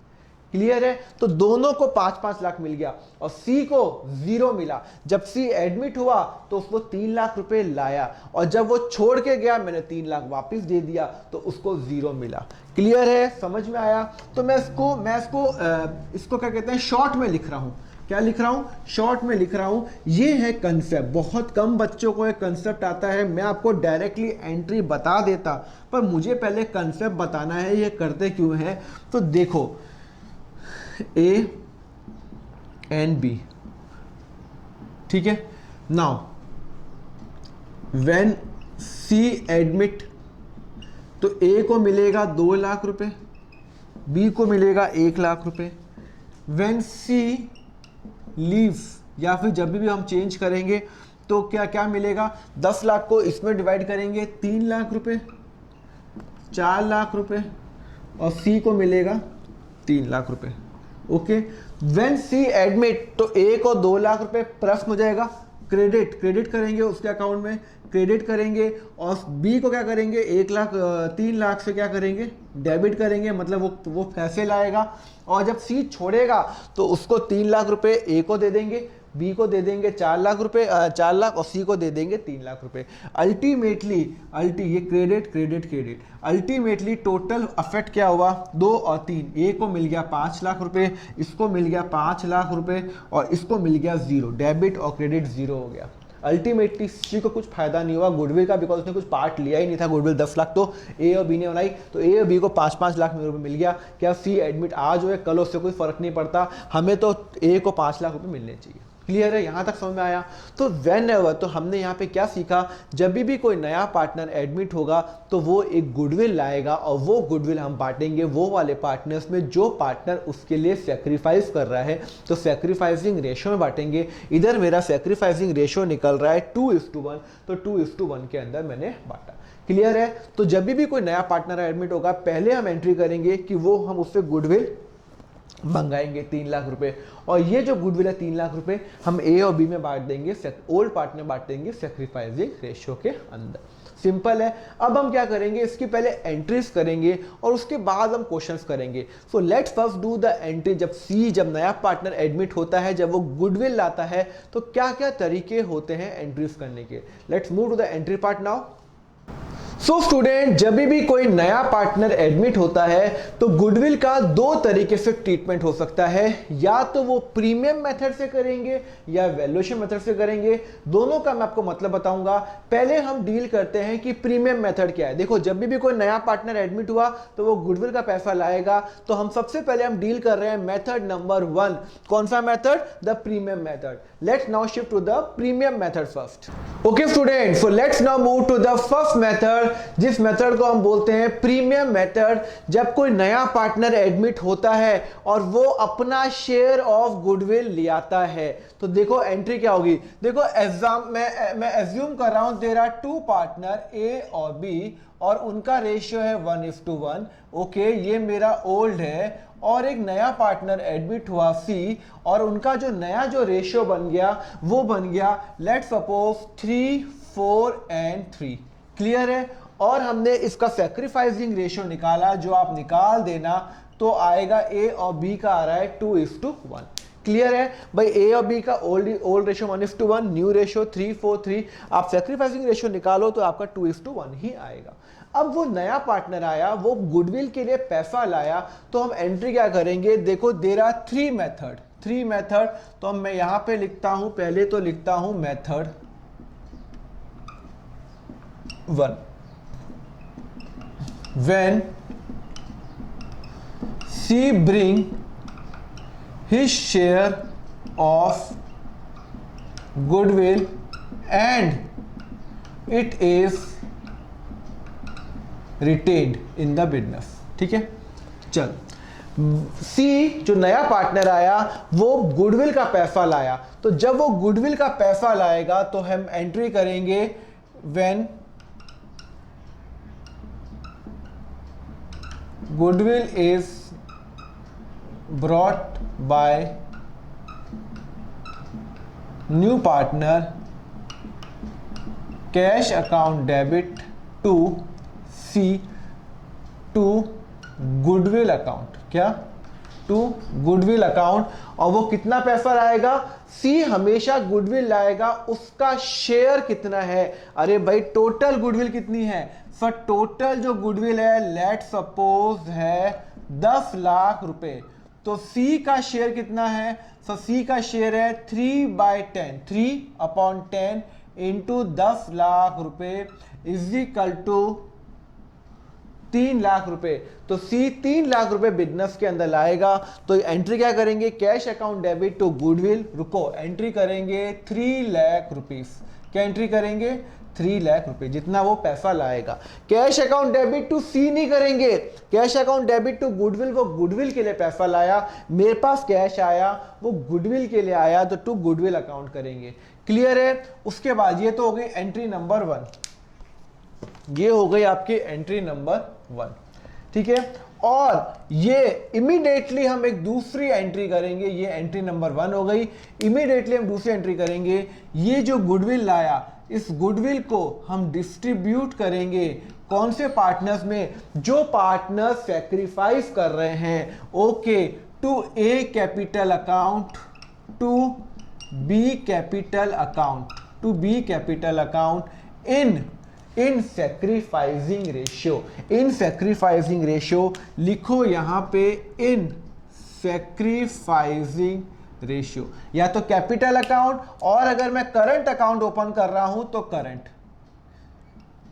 क्लियर है, तो दोनों को 5-5 लाख मिल गया और सी को 0 मिला। जब सी एडमिट हुआ तो उसको 3 लाख रुपए लाया, और जब वो छोड़ के गया मैंने 3 लाख वापस दे दिया तो उसको 0 मिला। क्लियर है, समझ में आया। तो मैं इसको क्या कहते हैं, शॉर्ट में लिख रहा हूं। क्या लिख रहा हूं, शॉर्ट में लिख रहा हूं। ये है कंसेप्ट, बहुत कम बच्चों को एक कंसेप्ट आता है। मैं आपको डायरेक्टली एंट्री बता देता, पर मुझे पहले कंसेप्ट बताना है ये करते क्यों है। तो देखो, A and B, ठीक है। नाउ व्हेन C एडमिट तो A को मिलेगा 2 लाख रुपए, B को मिलेगा 1 लाख रुपए। व्हेन C लीव्स, या फिर जब भी हम चेंज करेंगे तो क्या क्या मिलेगा, 10 लाख को इसमें डिवाइड करेंगे 3 लाख रुपए, 4 लाख रुपए, और C को मिलेगा 3 लाख रुपए। ओके, व्हेन सी एडमिट तो ए को 2 लाख रुपए प्रश्न हो जाएगा, क्रेडिट करेंगे उसके अकाउंट में, क्रेडिट करेंगे, और बी को क्या करेंगे, 1 लाख 3 लाख से क्या करेंगे, डेबिट करेंगे, मतलब वो पैसे लाएगा। और जब सी छोड़ेगा तो उसको 3 लाख रुपए ए को दे देंगे, बी को दे देंगे 4 लाख रुपए, 4 लाख, और सी को दे देंगे 3 लाख रुपए। अल्टीमेटली ये क्रेडिट, अल्टीमेटली टोटल अफेक्ट क्या हुआ, 2 और 3, ए को मिल गया 5 लाख रुपए, इसको मिल गया 5 लाख रुपए, और इसको मिल गया 0, डेबिट और क्रेडिट 0 हो गया। अल्टीमेटली सी को कुछ फायदा नहीं हुआ गुडविल का, बिकॉज उसने कुछ पार्ट लिया ही नहीं था। गुडविल 10 लाख तो ए और बी ने बनाई, तो ए और बी को 5-5 लाख रुपए मिल गया। क्या सी एडमिट आज हो या कल, उससे कोई फर्क नहीं पड़ता, हमें तो ए को 5 लाख रुपए मिलने चाहिए। क्लियर है, यहां तक समझ में आया। तो वेन एवर, तो हमने यहाँ पे क्या सीखा, जब भी कोई नया पार्टनर एडमिट होगा तो वो एक गुडविल लाएगा और वो गुडविल हम बांटेंगे वो वाले पार्टनर्स में जो पार्टनर उसके लिए सेक्रीफाइस कर रहा है। तो सेक्रीफाइसिंग रेशो में बांटेंगे। इधर मेरा सेक्रीफाइसिंग रेशो निकल रहा है 2:1, तो 2:1 के अंदर मैंने बांटा। क्लियर है। तो जब भी कोई नया पार्टनर एडमिट होगा पहले हम एंट्री करेंगे कि वो हम उससे गुडविल मंगाएंगे 3 लाख रुपए, और ये जो गुडविल है 3 लाख रुपए हम ए और बी में बांट देंगे, ओल्ड पार्टनर बांट देंगे सेक्रीफाइसिंग रेशियो के अंदर। सिंपल है। अब हम क्या करेंगे, इसकी पहले एंट्रीज करेंगे और उसके बाद हम क्वेश्चंस करेंगे। So let's first do the entry. जब नया पार्टनर एडमिट होता है, जब वो गुडविल लाता है, तो क्या क्या तरीके होते हैं एंट्रीज करने के। Let's move to the entry part now. So student, जब भी कोई नया पार्टनर एडमिट होता है तो गुडविल का 2 तरीके से ट्रीटमेंट हो सकता है। या तो वो प्रीमियम मेथड से करेंगे या वैल्यूएशन मेथड से करेंगे। दोनों का मैं आपको मतलब बताऊंगा। पहले हम डील करते हैं कि प्रीमियम मेथड क्या है। देखो, जब भी कोई नया पार्टनर एडमिट हुआ तो वो गुडविल का पैसा लाएगा। तो हम सबसे पहले हम डील कर रहे हैं मेथड नंबर 1। कौन सा method? The premium method. Let's now shift to the premium method first. Okay student, so let's now move to the first method, जिस मेथड को हम बोलते हैं प्रीमियम मेथड। जब कोई नया पार्टनर एडमिट होता है और वो अपना शेयर ऑफ गुडविल ले आता है, तो देखो एंट्री क्या होगी। देखो मैं एज्यूम कर रहा हूं देयर आर 2 पार्टनर ए और बी और उनका रेशियो है 1:1। ओके, ये मेरा ओल्ड है और एक नया पार्टनर एडमिट हुआ सी और उनका जो नया जो रेशियो बन गया वो बन गया लेट्स सपोज 3, 4 एंड 3। क्लियर है। और हमने इसका सेक्रीफाइसिंग रेशियो निकाला, जो आप निकाल देना तो आएगा ए और बी का आ रहा है 2:1। क्लियर है भाई। ए और बी का ओल्ड रेशियो 1:1, न्यू रेशियो 3:4:3। आप सेक्रीफाइसिंग रेशियो निकालो तो आपका 2:1 ही आएगा। अब वो नया पार्टनर आया, वो गुडविल के लिए पैसा लाया, तो हम एंट्री क्या करेंगे। देखो देयर आर 3 मेथड। तो मैं यहां पे लिखता हूं, पहले तो लिखता हूं method 1। When C bring his share of goodwill and it is retained in the business। ठीक है, चल सी जो नया पार्टनर आया वो गुडविल का पैसा लाया, तो जब वो गुडविल का पैसा लाएगा तो हम एंट्री करेंगे when goodwill is brought by new partner, cash account debit to C to goodwill account। क्या? To goodwill account. और वो कितना पैसा लाएगा? सी हमेशा गुडविल लाएगा, उसका शेयर कितना है? अरे भाई टोटल गुडविल कितनी है? सो टोटल जो गुडविल है लेट सपोज है 10 लाख रुपए, तो सी का शेयर कितना है? सो सी का शेयर है 3/10, 3/10 इंटू 10 लाख रुपए इज इक्वल टू 3 लाख रुपए। तो सी 3 लाख रुपए बिजनेस के अंदर लाएगा। तो एंट्री क्या करेंगे? Cash account debit to goodwill. रुको, एंट्री करेंगे 3 लाख रुपीस। क्या एंट्री करेंगे? 3 लाख रुपए, जितना वो पैसा लाएगा। Cash account debit to C नहीं करेंगे, cash account debit to goodwill. वो गुडविल के लिए पैसा लाया, मेरे पास कैश आया, वो गुडविल के लिए आया, तो टू गुडविल अकाउंट करेंगे। क्लियर है। उसके बाद ये तो हो गई एंट्री नंबर 1, ये हो गई आपकी एंट्री नंबर 1। ठीक है। और ये इमीडिएटली हम एक दूसरी एंट्री करेंगे, ये एंट्री नंबर 1 हो गई। इमीडिएटली हम दूसरी एंट्री करेंगे, ये जो गुडविल लाया इस गुडविल को हम डिस्ट्रीब्यूट करेंगे कौन से पार्टनर्स में? जो पार्टनर सेक्रीफाइस कर रहे हैं। Okay, to A capital account, to B capital account, to B capital account in sacrificing ratio. In sacrificing ratio लिखो यहां पे, इन सेक्रीफाइसिंग रेशियो, या तो कैपिटल अकाउंट, और अगर मैं करंट अकाउंट ओपन कर रहा हूं तो करंट।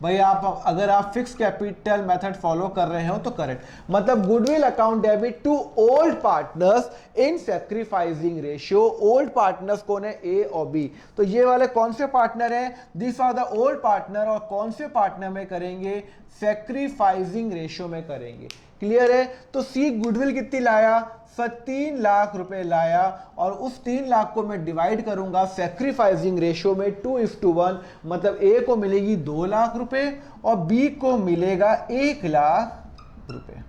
भाई आप अगर आप फिक्स कैपिटल मेथड फॉलो कर रहे हो तो करेक्ट, मतलब goodwill account debit to old partners in sacrificing ratio. Old partners कौन है, ए और बी, तो ये वाले कौन से पार्टनर हैं, this are the old partner, और कौन से पार्टनर में करेंगे, सैक्रिफाइसिंग रेशियो में करेंगे। क्लियर है, तो सी गुडविल कितनी लाया, 3 लाख रुपए लाया, और उस 3 लाख को मैं डिवाइड करूंगा सैक्रिफाइसिंग रेशियो में 2:1, मतलब ए को मिलेगी 2 लाख रुपए और बी को मिलेगा 1 लाख रुपए।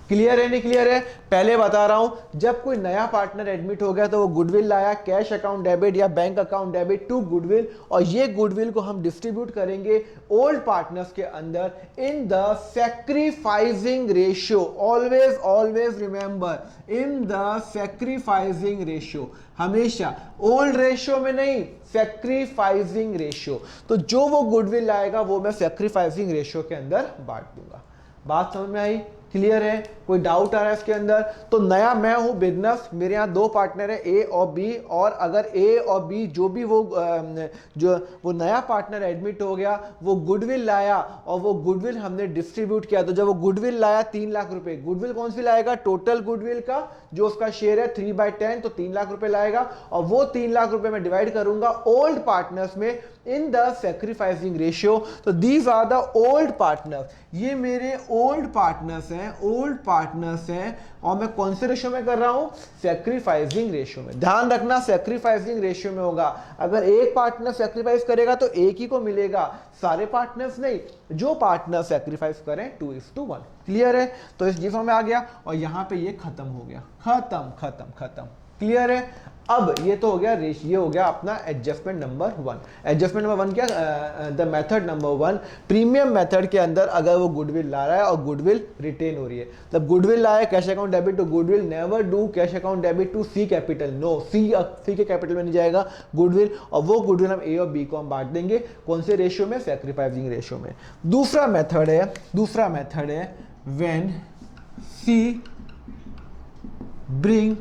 क्लियर है नहीं क्लियर है, पहले बता रहा हूं, जब कोई नया पार्टनर एडमिट हो गया तो वो गुडविल लाया, कैश अकाउंट डेबिट या bank account debit to goodwill, और ये गुडविल को हम डिस्ट्रीब्यूट करेंगे ओल्ड पार्टनर्स के अंदर इन the sacrificing ratio. Always always remember, in the sacrificing ratio, हमेशा ओल्ड रेशियो में नहीं, सैक्रिफाइसिंग रेशियो। तो जो वो गुडविल लाएगा वो मैं सैक्रिफाइसिंग रेशियो के अंदर बांट दूंगा। बात समझ में आई, क्लियर है, कोई डाउट आ रहा है इसके अंदर? तो नया मैं हूं बिजनेस, मेरे यहाँ 2 पार्टनर है ए और बी, और अगर ए और बी जो भी वो नया पार्टनर एडमिट हो गया, वो गुडविल लाया और वो गुडविल हमने डिस्ट्रीब्यूट किया, तो जब वो गुडविल लाया 3 लाख रुपए, गुडविल कौन सी लाएगा, टोटल गुडविल का जो उसका शेयर है 3/10, तो 3 लाख रुपए लाएगा, और वो 3 लाख रुपए में डिवाइड करूंगा ओल्ड पार्टनर्स में इन द सैक्रिफाइसिंग रेशियो। तो these are the old partners, ये मेरे ओल्ड पार्टनर्स हैं, ओल्ड पार्टनर्स हैं, और मैं कौन से रेशियो में कर रहा हूं, सैक्रिफाइसिंग रेशियो में। ध्यान रखना सैक्रिफाइसिंग रेशियो में होगा, अगर एक पार्टनर सैक्रिफाइस करेगा तो एक ही को मिलेगा, सारे पार्टनर्स नहीं, जो पार्टनर सैक्रिफाइस करें 2:1। क्लियर है, तो इस जीरो में आ गया, और यहां पे ये खत्म हो गया, खत्म खत्म खत्म। क्लियर है, अब ये तो हो गया रेशियो, हो गया अपना एडजस्टमेंट नंबर 1। एडजस्टमेंट नंबर 1 क्या, the method number 1, premium method के अंदर अगर वो गुडविल ला रहा है और गुडविल रिटेन हो रही है, तब गुडविल लाया cash account debit to goodwill, never do cash account debit to C capital, no, C के कैपिटल में नहीं जाएगा गुडविल, और वो गुडविल हम ए और बी को हम बांट देंगे, कौन से रेशियो में, सैक्रिफाइसिंग रेशियो में। दूसरा मेथड है व्हेन सी ब्रिंग,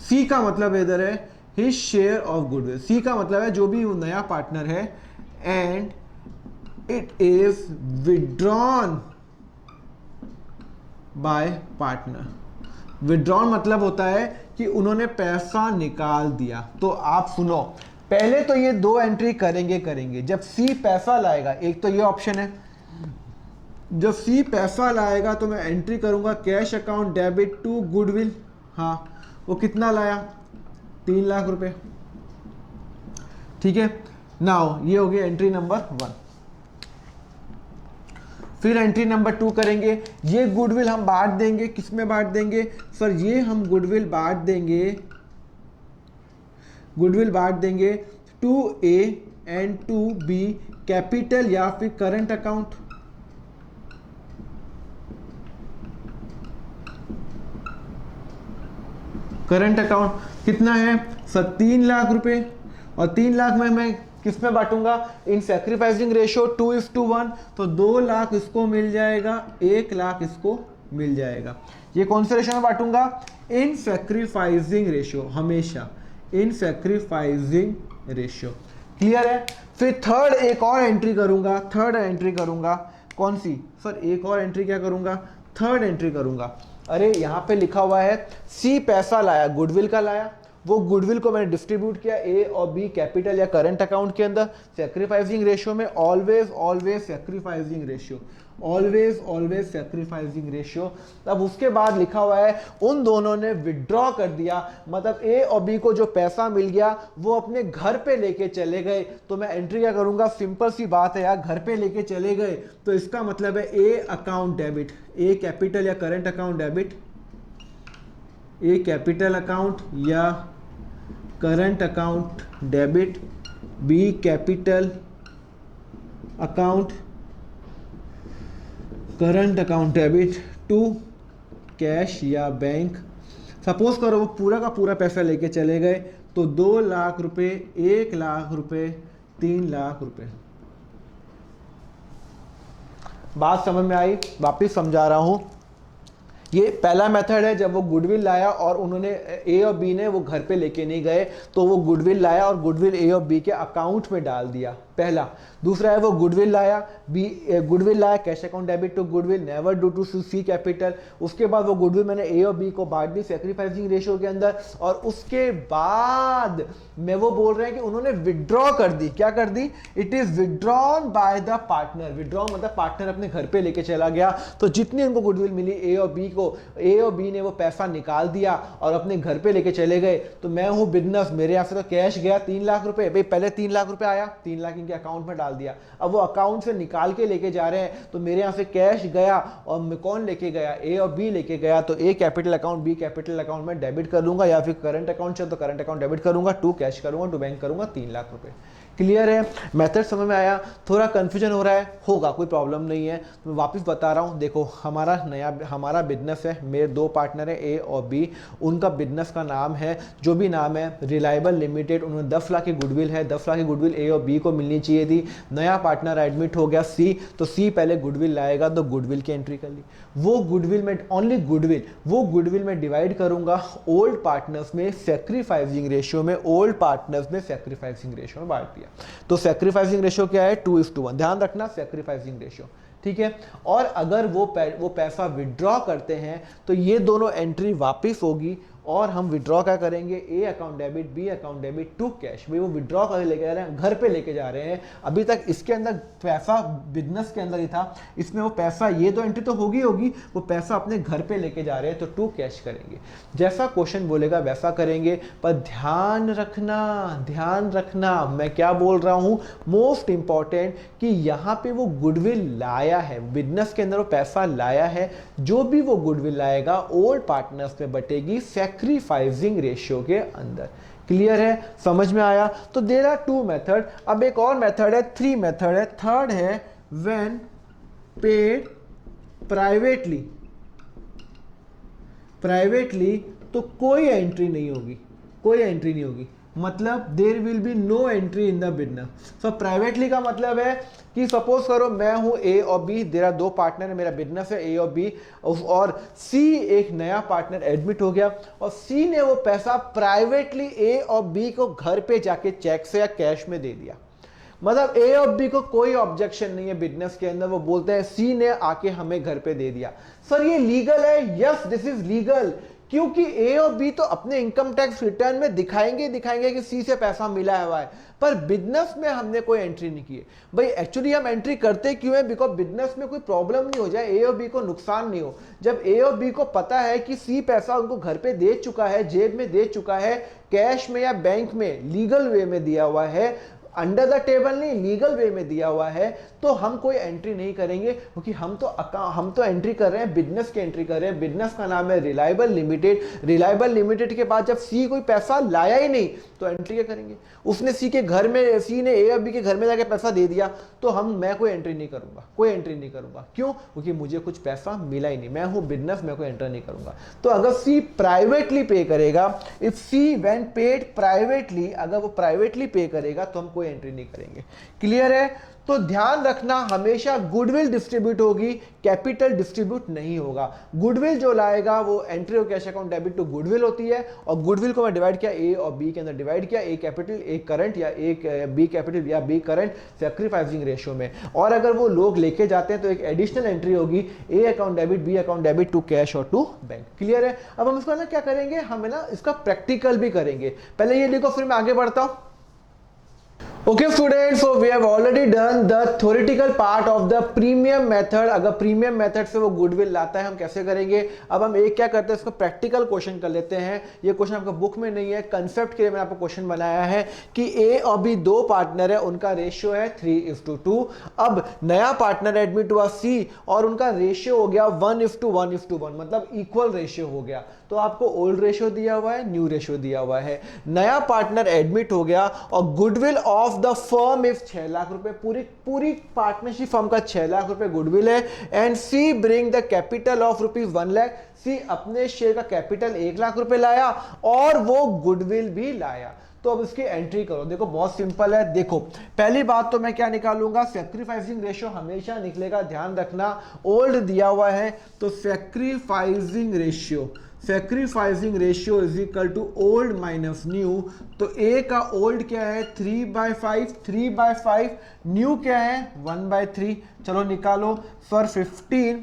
सी का मतलब इधर है हिज शेयर ऑफ गुडविल, सी का मतलब है जो भी वो नया पार्टनर है, and it is withdrawn bye partner. Withdrawn मतलब होता है कि उन्होंने पैसा निकाल दिया। तो आप सुनो, पहले तो ये 2 एंट्री करेंगे, जब सी पैसा लाएगा, एक तो ये ऑप्शन है, जब सी पैसा लाएगा तो मैं एंट्री करूंगा cash account debit to goodwill, हाँ वो कितना लाया, 3 लाख रुपए, ठीक है। नाउ ये हो गया एंट्री नंबर 1। फिर एंट्री नंबर 2 करेंगे, ये गुडविल हम बांट देंगे, किसमें बांट देंगे सर, ये हम गुडविल बांट देंगे to A and to B capital या फिर करंट अकाउंट। करंट अकाउंट कितना है सर, 3 लाख रुपए, और 3 लाख में मैं किस में बांटूंगा, इन सैक्रिफाइसिंग रेशियो 2:1, तो 2 लाख इसको मिल जाएगा, 1 लाख इसको मिल जाएगा। ये कौन से रेशियो में बांटूंगा, इन सैक्रिफाइसिंग रेशियो, हमेशा इन सैक्रिफाइसिंग रेशियो। क्लियर है। फिर थर्ड एक और एंट्री करूंगा, कौन सी सर, एक और एंट्री क्या करूंगा, थर्ड एंट्री करूंगा। अरे यहाँ पे लिखा हुआ है सी पैसा लाया, गुडविल का लाया, वो गुडविल को मैंने डिस्ट्रीब्यूट किया ए और बी कैपिटल या करंट अकाउंट के अंदर, सैक्रिफाइसिंग रेशियो में, always sacrificing ratio, always sacrificing ratio. अब उसके बाद लिखा हुआ है उन दोनों ने विड्रॉ कर दिया, मतलब ए और बी को जो पैसा मिल गया वो अपने घर पे लेके चले गए। तो मैं एंट्री क्या करूंगा, सिंपल सी बात है यार, घर पे लेके चले गए तो इसका मतलब है A account debit, A capital या current account debit, A capital account या current account debit, B capital account current account debit to cash या बैंक। सपोज करो वो पूरा का पूरा पैसा लेके चले गए, तो 2 लाख रुपए, 1 लाख रुपए, 3 लाख रुपए। बात समझ में आई, वापिस समझा रहा हूं। ये पहला मेथड है, जब वो गुडविल लाया और उन्होंने ए और बी ने वो घर पे लेके नहीं गए, तो वो गुडविल लाया और गुडविल ए और बी के अकाउंट में डाल दिया, पहला। दूसरा है वो गुडविल लाया, गुडविल लाया, cash account debit to goodwill, never do to C capital. उसके बाद वो गुडविल मैंने ए और बी को बांट दी सैक्रिफाइसिंग रेशियो के अंदर, और उसके बाद मैं वो बोल रहे हैं कि उन्होंने विड्रॉ कर दी। क्या कर दी? It is withdrawn by the partner. Withdraw मतलब पार्टनर अपने घर पे लेके चला गया। तो जितनी उनको गुडविल मिली ए और बी को, ए और बी ने वो पैसा निकाल दिया और अपने घर पे लेके चले गए। तो मैं हूं बिजनेस, मेरे यहाँ से तो कैश गया 3 लाख रुपए। भाई पहले 3 लाख रुपए आया, 3 लाख इनके अकाउंट में डाल दिया। अब वो अकाउंट से निकाल के लेके जा रहे हैं, तो मेरे यहाँ से कैश गया और कौन लेके गया? ए और बी लेके गया। तो A capital account, B capital account में डेबिट कर लूंगा, या फिर करंट अकाउंट से तो करंट अकाउंट डेबिट करूंगा, टू कैश करूंगा, टू बैंक करूंगा 3 लाख रुपए। क्लियर है? मेथड समझ में आया? थोड़ा कंफ्यूजन हो रहा है, होगा, कोई प्रॉब्लम नहीं है। तो मैं वापस बता रहा हूँ, देखो हमारा बिजनेस है, मेरे 2 पार्टनर है ए और बी। उनका बिजनेस का नाम है, जो भी नाम है, रिलायबल लिमिटेड। उन्होंने 10 लाख की गुडविल है, 10 लाख की गुडविल ए और बी को मिलनी चाहिए थी। नया पार्टनर एडमिट हो गया सी, तो सी पहले गुडविल लाएगा, तो गुडविल की एंट्री कर ली। वो गुडविल में ओनली गुडविल, वो गुडविल में डिवाइड करूंगा ओल्ड पार्टनर्स में सैक्रिफाइसिंग रेशियो में, ओल्ड पार्टनर्स में सैक्रिफाइसिंग रेशियो में बांट दिया। तो सैक्रिफाइसिंग रेशियो क्या है? 2:1। ध्यान रखना, सैक्रिफाइसिंग रेशियो, ठीक है। और अगर वो पैसा विड्रॉ करते हैं तो ये दोनों एंट्री वापस होगी, और हम विड्रॉ क्या करेंगे? A account debit, B account debit to cash. भाई वो विड्रॉ कर लेके जा रहे हैं, घर पे लेके जा रहे हैं। अभी तक इसके अंदर पैसा बिजनेस के अंदर ही था, इसमें वो पैसा, ये तो एंट्री तो होगी, वो पैसा अपने घर पे लेके जा रहे हैं, तो टू कैश करेंगे। जैसा क्वेश्चन बोलेगा वैसा करेंगे, पर ध्यान रखना मैं क्या बोल रहा हूं, मोस्ट इंपॉर्टेंट, कि यहां पे वो गुडविल लाया है, बिजनेस के अंदर वो पैसा लाया है। जो भी वो गुडविल लाएगा ओल्ड पार्टनर्स में बटेगी सैक्रिफाइसिंग रेशियो के अंदर। क्लियर है? समझ में आया? तो देयर आर 2 मेथड। अब एक और मेथड है, 3 मेथड है। थर्ड है व्हेन पेड प्राइवेटली, तो कोई एंट्री नहीं होगी, मतलब there will be no entry in the business. So privately का मतलब है कि सपोज करो मैं हूं ए और बी, मेरा 2 पार्टनर है, मेरा बिजनेस है ए और बी, और सी एक नया पार्टनर एडमिट हो गया, और सी ने वो पैसा प्राइवेटली ए और बी को घर पे जाके चेक से या कैश में दे दिया। मतलब ए और बी को कोई ऑब्जेक्शन नहीं है बिजनेस के अंदर, वो बोलते हैं सी ने आके हमें घर पे दे दिया। सर ये लीगल है? यस, दिस इज लीगल, क्योंकि ए और बी तो अपने इनकम टैक्स रिटर्न में दिखाएंगे कि सी से पैसा मिला हुआ है, पर बिजनेस में हमने कोई एंट्री नहीं की है। भाई एक्चुअली हम एंट्री करते क्यों है? बिकॉज बिजनेस में कोई प्रॉब्लम नहीं हो जाए, ए और बी को नुकसान नहीं हो। जब ए और बी को पता है कि सी पैसा उनको घर पे दे चुका है, जेब में दे चुका है, कैश में या बैंक में, लीगल वे में दिया हुआ है, अंडर द टेबल नहीं, लीगल वे में दिया हुआ है, तो हम कोई एंट्री नहीं करेंगे, क्योंकि हम तो एंट्री कर रहे हैं, बिजनेस की एंट्री कर रहे हैं। बिजनेस का नाम है रिलायबल लिमिटेड। रिलायबल लिमिटेड के बाद जब सी कोई पैसा लाया ही नहीं, तो एंट्री क्या करेंगे? उसने सी के घर में, सी ने ए और बी के घर में जाके पैसा दे दिया, तो मैं कोई एंट्री नहीं करूंगा। क्यों? क्योंकि मुझे कुछ पैसा मिला ही नहीं, मैं हूं बिजनेस, मैं कोई एंट्री नहीं करूंगा। तो अगर सी प्राइवेटली पे करेगा, if see when paid privately, अगर वो प्राइवेटली पे करेगा तो हम कोई एंट्री नहीं करेंगे। क्लियर है? तो ध्यान रखना, हमेशा गुडविल डिस्ट्रीब्यूट होगी, कैपिटल डिस्ट्रीब्यूट नहीं होगा। गुडविल जो लाएगा वो entry of cash account debit to goodwill होती है, और गुडविल को मैं डिवाइड किया ए और बी के अंदर, डिवाइड किया ए कैपिटल ए करंट या ए बी कैपिटल या बी करंट सैक्रिफाइसिंग रेशियो में। और अगर वो लोग लेके जाते हैं तो एक एडिशनल एंट्री होगी, A account debit, B account debit to cash और टू बैंक। क्लियर है? अब हम इसको ना क्या करेंगे, हम ना इसका प्रैक्टिकल भी करेंगे। पहले ये लिखो, फिर मैं आगे बढ़ता हूं। Okay students, so we have already done the theoretical part of the premium method। अगर प्रीमियम मेथड से वो गुडविल लाता है, हम कैसे करेंगे? अब हम एक क्या करते हैं, इसको प्रैक्टिकल क्वेश्चन कर लेते हैं। ये क्वेश्चन आपका बुक में नहीं है, कंसेप्ट के लिए मैंने आपको क्वेश्चन बनाया है कि ए और बी 2 पार्टनर है, उनका रेशियो है 3:2। अब नया पार्टनर एडमिट हुआ सी, और उनका रेशियो हो गया 1:1:1, मतलब इक्वल रेशियो हो गया। तो आपको ओल्ड रेशियो दिया हुआ है, न्यू रेशियो दिया हुआ है। नया पार्टनर एडमिट हो गया, और goodwill of the firm is 6 lakh रुपए, पूरी पार्टनरशिप फर्म का 6 लाख रुपए गुडविल है। And C bring the capital of ₹1 lakh, C अपने शेयर का कैपिटल 1 लाख रुपए लाया, और वो गुडविल भी लाया। तो अब इसकी एंट्री करो। देखो बहुत सिंपल है। देखो पहली बात तो मैं क्या निकालूंगा, सैक्रिफाइसिंग रेशियो हमेशा निकलेगा, ध्यान रखना। ओल्ड दिया हुआ है तो sacrificing ratio, sacrificing ratio is equal to old minus new. तो ए का ओल्ड क्या है 3/5, 3/5, न्यू क्या है 1/3। चलो निकालो sir 15,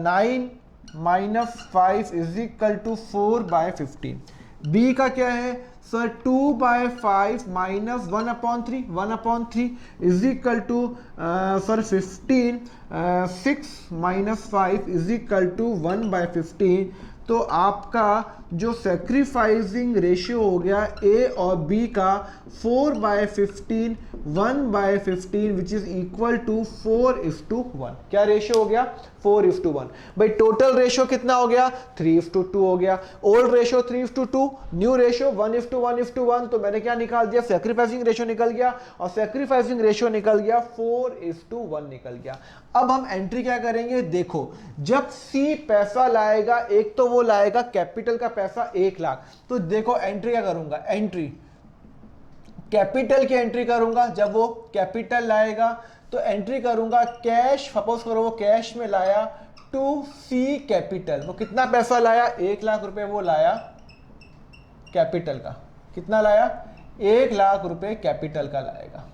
9 minus 5 is equal to 4/15। B का क्या है sir 2/5 minus 1/3, 1/3 is equal to sir 15, 6 minus 5 is equal to 1/15। तो आपका जो सेक्रीफाइसिंग रेशियो हो गया ए और बी का 4/15, 1/15 विच इज इक्वल टू 4:1। क्या रेशियो हो गया 4:1। भाई टोटल रेशियो कितना हो गया 3:2 हो गया। Old ratio 3:2, new ratio 1:1:1। तो मैंने क्या निकाल दिया सेक्रीफाइसिंग रेशियो निकल गया, और सेक्रीफाइसिंग रेशियो निकल गया 4:1 निकल गया। अब हम एंट्री क्या करेंगे, देखो जब सी पैसा लाएगा, एक तो वो लाएगा कैपिटल का पैसा 1 लाख, तो देखो एंट्री क्या करूंगा, एंट्री कैपिटल की एंट्री करूंगा। जब वो कैपिटल लाएगा तो एंट्री करूंगा कैश, सपोज करो वो कैश में लाया टू सी कैपिटल। वो कितना पैसा लाया 1 लाख रुपए वो लाया कैपिटल का। कितना लाया 1 लाख रुपए कैपिटल का लाएगा।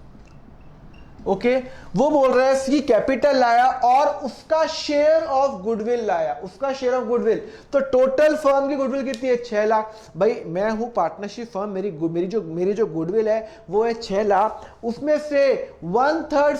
ओके वो बोल रहा है सी कैपिटल लाया और उसका शेयर ऑफ गुडविल लाया, उसका शेयर ऑफ गुडविल। तो टोटल फर्म की गुडविल कितनी है 6 लाख। भाई मैं हूं पार्टनरशिप फर्म, मेरी जो गुडविल है वो है 6 लाख। उसमें से 1/3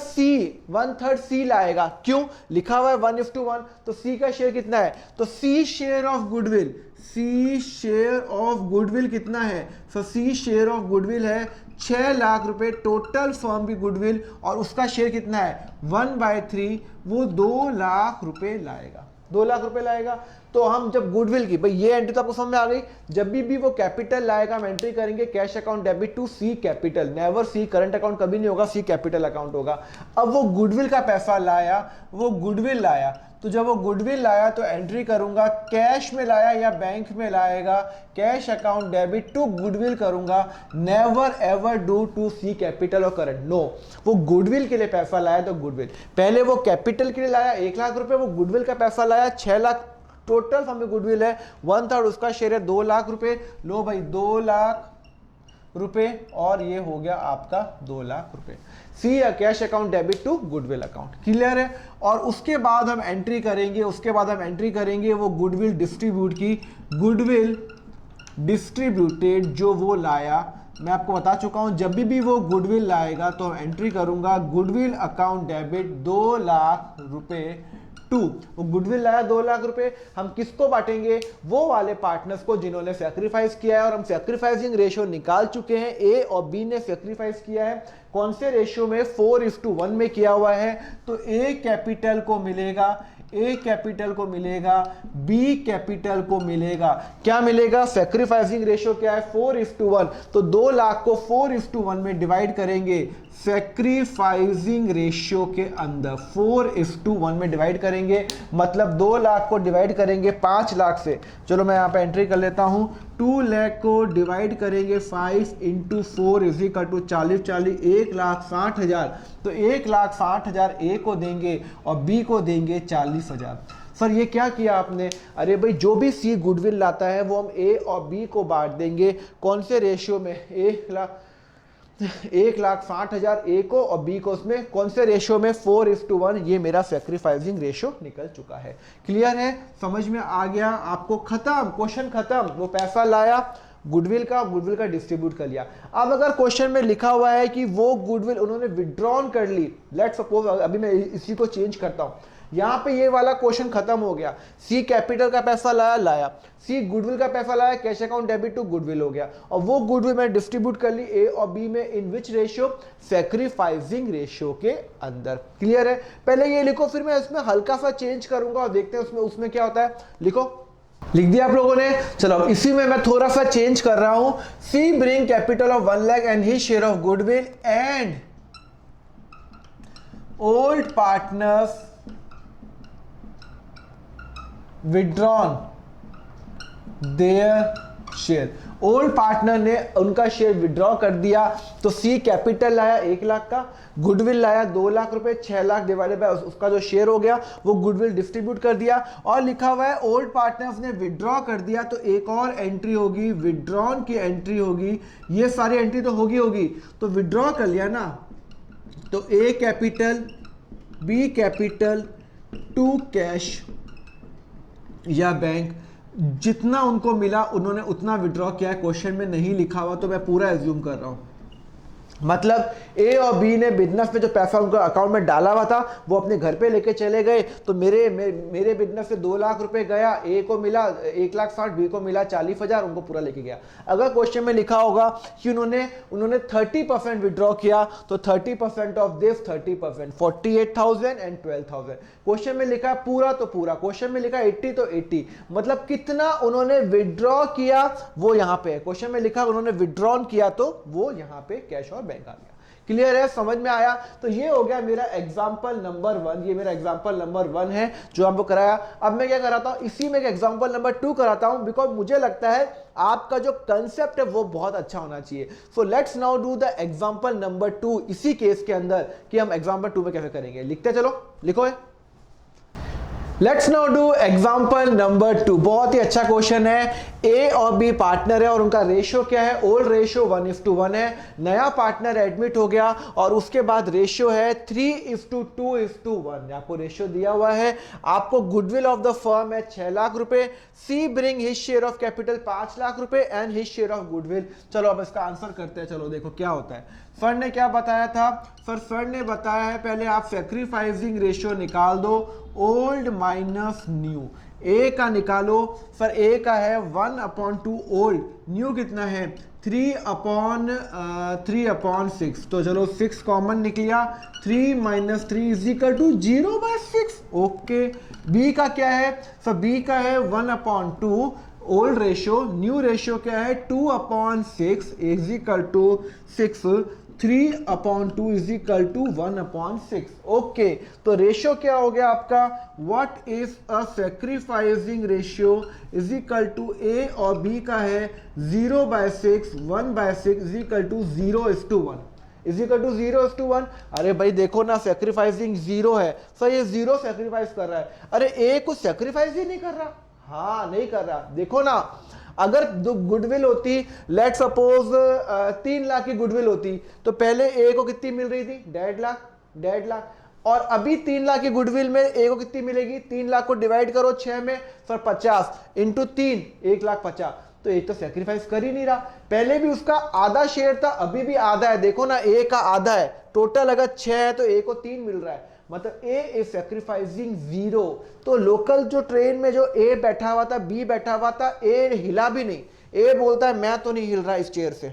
सी लाएगा। क्यों लिखा हुआ है 1:1, तो सी का शेयर कितना है, तो C share of goodwill, C share of goodwill कितना है, तो सी शेयर ऑफ गुडविल है 6 लाख रुपए टोटल फर्म की गुडविल, और उसका शेयर कितना है 1/3, वो 2 लाख रुपए लाएगा, 2 लाख रुपए लाएगा। तो हम जब गुडविल की, भाई ये एंट्री तो आपको समझ में आ गई, जब भी वो कैपिटल लाएगा हम एंट्री करेंगे cash account debit to C capital, never C current account कभी नहीं होगा, सी कैपिटल अकाउंट होगा। अब वो गुडविल का पैसा लाया, वो गुडविल लाया, तो जब वो गुडविल लाया तो एंट्री करूंगा कैश में लाया या बैंक में लाएगा, cash account debit to goodwill करूंगा, never ever do to C capital और करंट, नो। वो गुडविल के लिए पैसा लाया तो गुडविल, पहले वो कैपिटल के लिए लाया 1 लाख रुपए, वो गुडविल का पैसा लाया 6 लाख, टोटल हमें गुडविल है 1/3, उसका शेयर है 2 लाख रुपए। लो भाई 2 लाख रुपए, और ये हो गया आपका 2 लाख रुपए। सी या cash account debit to goodwill account, clear है। और उसके बाद हम एंट्री करेंगे, वो गुडविल डिस्ट्रीब्यूट की, गुडविल डिस्ट्रीब्यूटेड जो वो लाया, मैं आपको बता चुका हूं जब भी वो गुडविल लाएगा तो हम एंट्री करूंगा गुडविल अकाउंट डेबिट 2 लाख रुपए टू, वो गुडविल लाया 2 लाख रुपए, हम किसको बांटेंगे, वो वाले पार्टनर्स को जिन्होंने सैक्रिफाइस किया है। और हम सैक्रिफाइसिंग रेशियो निकाल चुके हैं, ए और बी ने सैक्रिफाइस किया है कौन से रेशियो में 4:1 में किया हुआ है। तो ए कैपिटल को मिलेगा, ए कैपिटल को मिलेगा, बी कैपिटल को मिलेगा, क्या मिलेगा, सैक्रिफाइसिंग रेशियो क्या है 4:1। तो 2 लाख को 4:1 में डिवाइड करेंगे, सैक्रिफाइसिंग रेशियो के अंदर 4:1 में डिवाइड करेंगे, मतलब 2 लाख को डिवाइड करेंगे 5 लाख से। चलो मैं यहां पे एंट्री कर लेता हूं, 2 लाख को डिवाइड करेंगे 5 × 4 इज इक्वल टू 40, 1,60,000। तो 1,60,000 ए को देंगे और बी को देंगे 40,000। सर ये क्या किया आपने, अरे भाई जो भी सी गुडविल लाता है वो हम ए और बी को बांट देंगे, कौन से रेशियो में, 1,60,000 ए को और बी को उसमें कौन से रेशियो में 4:1। ये मेरा सैक्रिफाइसिंग रेशियो निकल चुका है, क्लियर है, समझ में आ गया आपको, खत्म, क्वेश्चन खत्म। वो पैसा लाया गुडविल का डिस्ट्रीब्यूट कर लिया। अब अगर क्वेश्चन में लिखा हुआ है कि वो गुडविल उन्होंने विड्रॉन कर ली, लेट्स सपोज, अभी मैं इसी को चेंज करता हूं, यहां पे ये वाला क्वेश्चन खत्म हो गया, सी कैपिटल का पैसा लाया, सी गुडविल का पैसा लाया, cash account debit to goodwill हो गया, और वो गुडविल मैंने डिस्ट्रीब्यूट कर ली ए और बी में, इन विच रेशियो, सैक्रिफाइसिंग रेशियो के अंदर, क्लियर है। पहले ये लिखो, फिर मैं इसमें हल्का सा चेंज करूंगा और देखते हैं उसमें क्या होता है। लिख दिया आप लोगों ने, चलो इसी में मैं थोड़ा सा चेंज कर रहा हूं, C bring capital of 1 lakh and his share of goodwill and old partners withdrawn their share. Old partner ने उनका शेयर विड्रॉ कर दिया, तो सी कैपिटल लाया 1 लाख का, गुडविल लाया 2 लाख रुपए, 6 लाख डिवाइडेड बाय उसका जो शेयर हो गया वो गुडविल डिस्ट्रीब्यूट कर दिया। और लिखा हुआ है ओल्ड पार्टनर्स ने विड्रॉ कर दिया, तो एक और एंट्री होगी, विड्रॉन की एंट्री होगी। ये सारी एंट्री तो होगी, तो विड्रॉ कर लिया ना, तो A capital, B capital, to cash या बैंक, जितना उनको मिला उन्होंने उतना विड्रॉ किया। क्वेश्चन में नहीं लिखा हुआ तो मैं पूरा एज्यूम कर रहा हूं। मतलब ए और बी ने बिजनेस में जो पैसा उनका अकाउंट में डाला हुआ था वो अपने घर पे लेके चले गए, तो मेरे बिजनेस से 2 लाख रुपए गया, ए को मिला 1,60,000, बी को मिला 40,000, उनको पूरा लेके गया। अगर क्वेश्चन में लिखा होगा कि उन्होंने 30% विड्रॉ किया, तो 30% ऑफ दिस 30%, 48,000 एंड 12,000। क्वेश्चन में लिखा है पूरा तो पूरा, क्वेश्चन में लिखा 80 तो 80, मतलब कितना उन्होंने विड्रॉ किया वो यहां पे है। क्वेश्चन में लिखा उन्होंने विड्रॉन किया तो वो यहां पे कैश और बैंक आ गया। क्लियर है, समझ में आया? तो ये हो गया मेरा एग्जांपल नंबर 1, ये मेरा एग्जांपल नंबर 1 है जो आपको कराया। अब मैं क्या कराता हूं, इसी में एक एग्जांपल नंबर 2 कराता हूं, बिकॉज मुझे लगता है आपका जो कंसेप्ट है वो बहुत अच्छा होना चाहिए। सो let's now do the example number 2 इसी केस के अंदर, कि हम एग्जांपल 2 में कैसे करेंगे। लिखते चलो, लिखो है। Let's now do example number 2। बहुत ही अच्छा क्वेश्चन है। ए और बी पार्टनर है और उनका रेशियो क्या है? ओल्ड रेशियो 1:1 है। नया पार्टनर एडमिट हो गया और उसके बाद रेशियो है 3:2:1। आपको रेशियो दिया हुआ है। आपको गुडविल ऑफ द फर्म है 6 लाख रुपए। C bring his share of capital 5 lakh रुपए and his share of goodwill. चलो अब इसका आंसर करते हैं। चलो देखो क्या होता है। सर ने क्या बताया था? सर ने बताया है पहले आप सैक्रिफाइसिंग रेशियो निकाल दो, ओल्ड माइनस न्यू। ए का निकालो। सर ए का है 1/2 ओल्ड, न्यू कितना है 3/6। तो चलो 6 कॉमन निकलिया, 3 - 3 is equal to 0/6। Okay. B का क्या है? सर बी का है 1/2 ओल्ड रेशियो, न्यू रेशियो क्या है 2/6 is equal to 6, 3/2 is equal to 1/6। Okay, तो रेशियो क्या हो गया आपका? What is a sacrificing ratio is equal to A और बी का है 0/6, 1/6 is equal to 0:1 is equal to 0:1। अरे भाई देखो ना, सैक्रिफाइसिंग 0 है। सर ये 0 सैक्रिफाइस कर रहा है। अरे ए कुछ सैक्रिफाइस ही नहीं कर रहा। हाँ नहीं कर रहा। देखो ना, अगर गुडविल होती, लेट सपोज 3 लाख की गुडविल होती, तो पहले ए को कितनी मिल रही थी? 1.5 लाख। और अभी 3 लाख की गुडविल में ए को कितनी मिलेगी? 3 लाख को डिवाइड करो 6 में, सर 50 इंटू 3, 1,50,000। तो ए तो सैक्रिफाइस कर ही नहीं रहा। पहले भी उसका आधा शेयर था, अभी भी आधा है। देखो ना, ए का आधा है। टोटल अगर 6 है तो ए को 3 मिल रहा है, मतलब ए इज सैक्रिफाइसिंग 0। तो लोकल जो ट्रेन में जो ए बैठा हुआ था, बी बैठा हुआ था, ए हिला भी नहीं। ए बोलता है मैं तो नहीं हिल रहा इस चेयर से,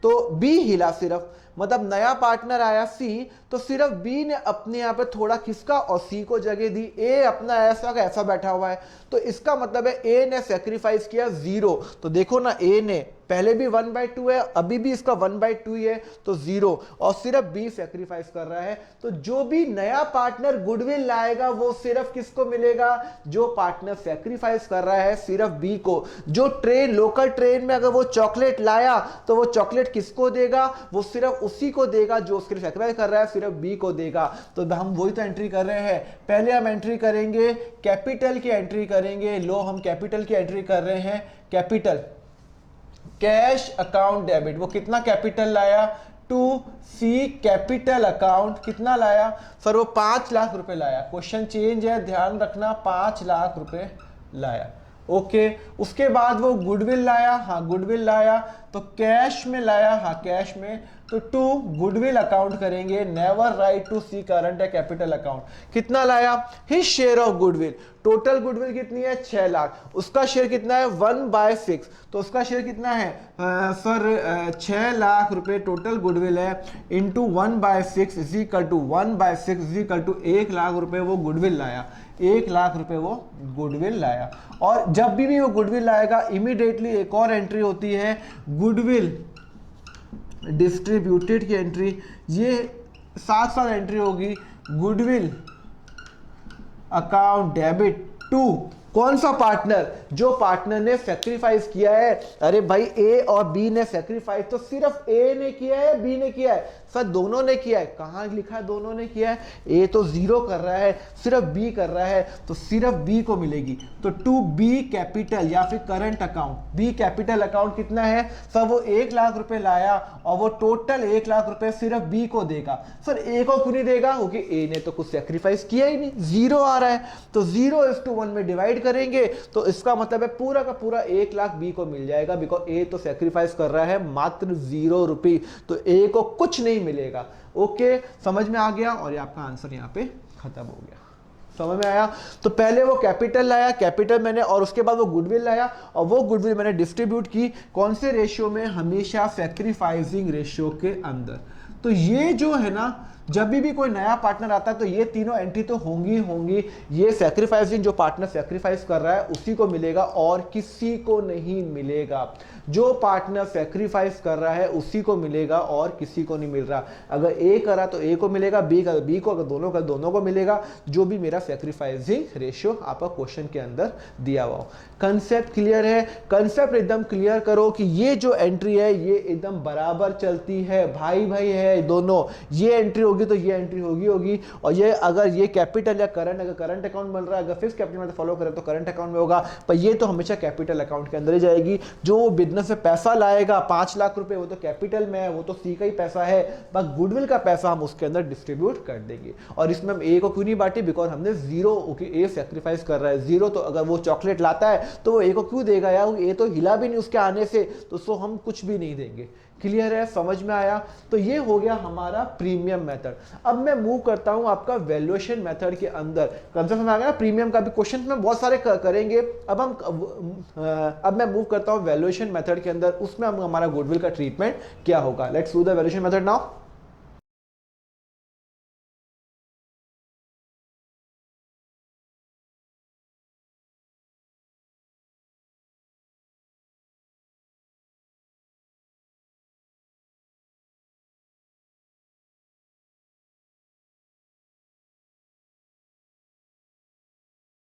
तो बी हिला सिर्फ। मतलब नया पार्टनर आया सी, तो सिर्फ बी ने अपने यहाँ पे थोड़ा खिसका और सी को जगह दी। ए अपना ऐसा का ऐसा बैठा हुआ है, तो इसका मतलब है ए ने सैक्रिफाइस किया 0। तो देखो ना, ए ने पहले भी 1/2 है, अभी भी इसका 1/2 ही है, तो 0, और सिर्फ बी सैक्रिफाइस कर रहा है। तो जो भी नया पार्टनर गुडविल लाएगा वो सिर्फ किसको मिलेगा? जो पार्टनर सैक्रिफाइस कर रहा है, सिर्फ बी को। जो ट्रेन, लोकल ट्रेन में अगर वो चॉकलेट लाया तो वो चॉकलेट किसको देगा? वो सिर्फ उसी को देगा जो उसके लिए सैक्रिफाइस कर रहा है, सिर्फ बी को देगा। तो हम वही तो एंट्री कर रहे हैं। पहले हम एंट्री करेंगे कैपिटल की एंट्री करेंगे। लो हम कैपिटल की एंट्री कर रहे हैं। कैपिटल कैश अकाउंट डेबिट, वो कितना कैपिटल लाया? 2C कैपिटल अकाउंट कितना लाया? सर वो 5 लाख रुपए लाया। क्वेश्चन चेंज है, ध्यान रखना, 5 लाख रुपए लाया। ओके। उसके बाद वो गुडविल लाया। हाँ गुडविल लाया, तो कैश में लाया। हाँ कैश में, तो 2 गुडविल अकाउंट करेंगे। Never write to C current है कैपिटल अकाउंट। कितना लाया? His share of goodwill. Total goodwill कितनी है? 6 लाख। उसका शेयर कितना है? 1/6। तो उसका शेयर कितना है? सर 6 लाख रुपए टोटल गुडविल है, into 1/6 is equal to 1/6 is equal to 1 lakh रुपए वो गुडविल लाया। 1 लाख रुपए वो गुडविल लाया। और जब भी वो गुडविल लाएगा, इमीडिएटली एक और एंट्री होती है, गुडविल डिस्ट्रीब्यूटेड की एंट्री। ये साथ साथ एंट्री होगी, गुडविल अकाउंट डेबिट टू कौन सा पार्टनर? जो पार्टनर ने सेक्रीफाइस किया है। अरे भाई ए और बी ने सेक्रीफाइस तो सिर्फ ए ने किया है, बी ने किया है? सर दोनों ने किया है। कहां लिखा है दोनों ने किया है? ए तो 0 कर रहा है, सिर्फ बी कर रहा है, तो सिर्फ बी को मिलेगी। तो टू बी कैपिटल या फिर current account, B capital account कितना है? सर वो 1 लाख रुपए लाया और वो टोटल 1 लाख रुपए सिर्फ बी को देगा। सर ए को क्यों नहीं देगा? क्योंकि ए ने तो कुछ सेक्रीफाइस किया ही नहीं, 0 आ रहा है। तो 0:1 में डिवाइड करेंगे तो इसका मतलब है पूरा का पूरा 1 लाख बी को मिल जाएगा, बिकॉज ए तो सेक्रीफाइस कर रहा है मात्र 0 रुपए, तो ए को कुछ नहीं मिलेगा। ओके, समझ में आ गया? और ये आपका आंसर यहाँ पे खत्म हो गया। समझ में आया? तो पहले वो कैपिटल लाया, कैपिटल मैंने, और उसके बाद वो गुडविल लाया, और वो गुडविल मैंने डिस्ट्रीब्यूट की कौन से रेशियो में? हमेशा सैक्रिफाइसिंग रेशियो के अंदर। तो ये जो है ना, जब भी कोई नया पार्टनर आता है तो ये तीनों एंट्री तो होंगी होंगी। ये सैक्रिफाइसिंग, जो पार्टनर सैक्रिफाइस कर रहा है उसी को मिलेगा और किसी को नहीं मिलेगा। जो पार्टनर सैक्रिफाइस कर रहा है उसी को मिलेगा और किसी को नहीं मिल रहा। अगर ए करा तो ए को मिलेगा, बी का बी को, अगर दोनों का दोनों को मिलेगा, जो भी मेरा सैक्रिफाइसिंग रेशियो आपका क्वेश्चन के अंदर दिया हुआ हो। कंसेप्ट क्लियर है? कंसेप्ट एकदम क्लियर करो कि ये जो एंट्री है ये एकदम बराबर चलती है, भाई भाई है दोनों। ये एंट्री होगी तो ये एंट्री होगी, और ये अगर ये कैपिटल या करंट, अगर करंट अकाउंट बन रहा है, अगर फिक्स कैपिटल में फॉलो करें तो करंट अकाउंट में होगा, पर ये तो हमेशा कैपिटल अकाउंट के अंदर ही जाएगी। जो बिजनेस में पैसा लाएगा 5 लाख रुपए, वो तो कैपिटल में है, वो तो सी का ही पैसा है, बस गुडविल का पैसा हम उसके अंदर डिस्ट्रीब्यूट कर देंगे। और इसमें हम ए को क्यों नहीं बांटी? बिकॉज हमने 0, ए सैक्रिफाइस कर रहा है 0, तो अगर वो चॉकलेट लाता है तो वो ए को क्यों देगा यार? ए तो हिला भी नहीं उसके आने से, तो सो हम कुछ भी नहीं देंगे। क्लियर है? समझ में आया? तो ये हो गया हमारा प्रीमियम मेथड। अब मैं मूव करता हूं आपका वैल्यूएशन मेथड के अंदर। कंसेप्ट में आ गया ना, प्रीमियम का भी क्वेश्चन में बहुत सारे करेंगे। अब मैं मूव करता हूं वैल्यूएशन मेथड के अंदर, उसमें हम हमारा गुडविल का ट्रीटमेंट क्या होगा। Let's do the valuation method now.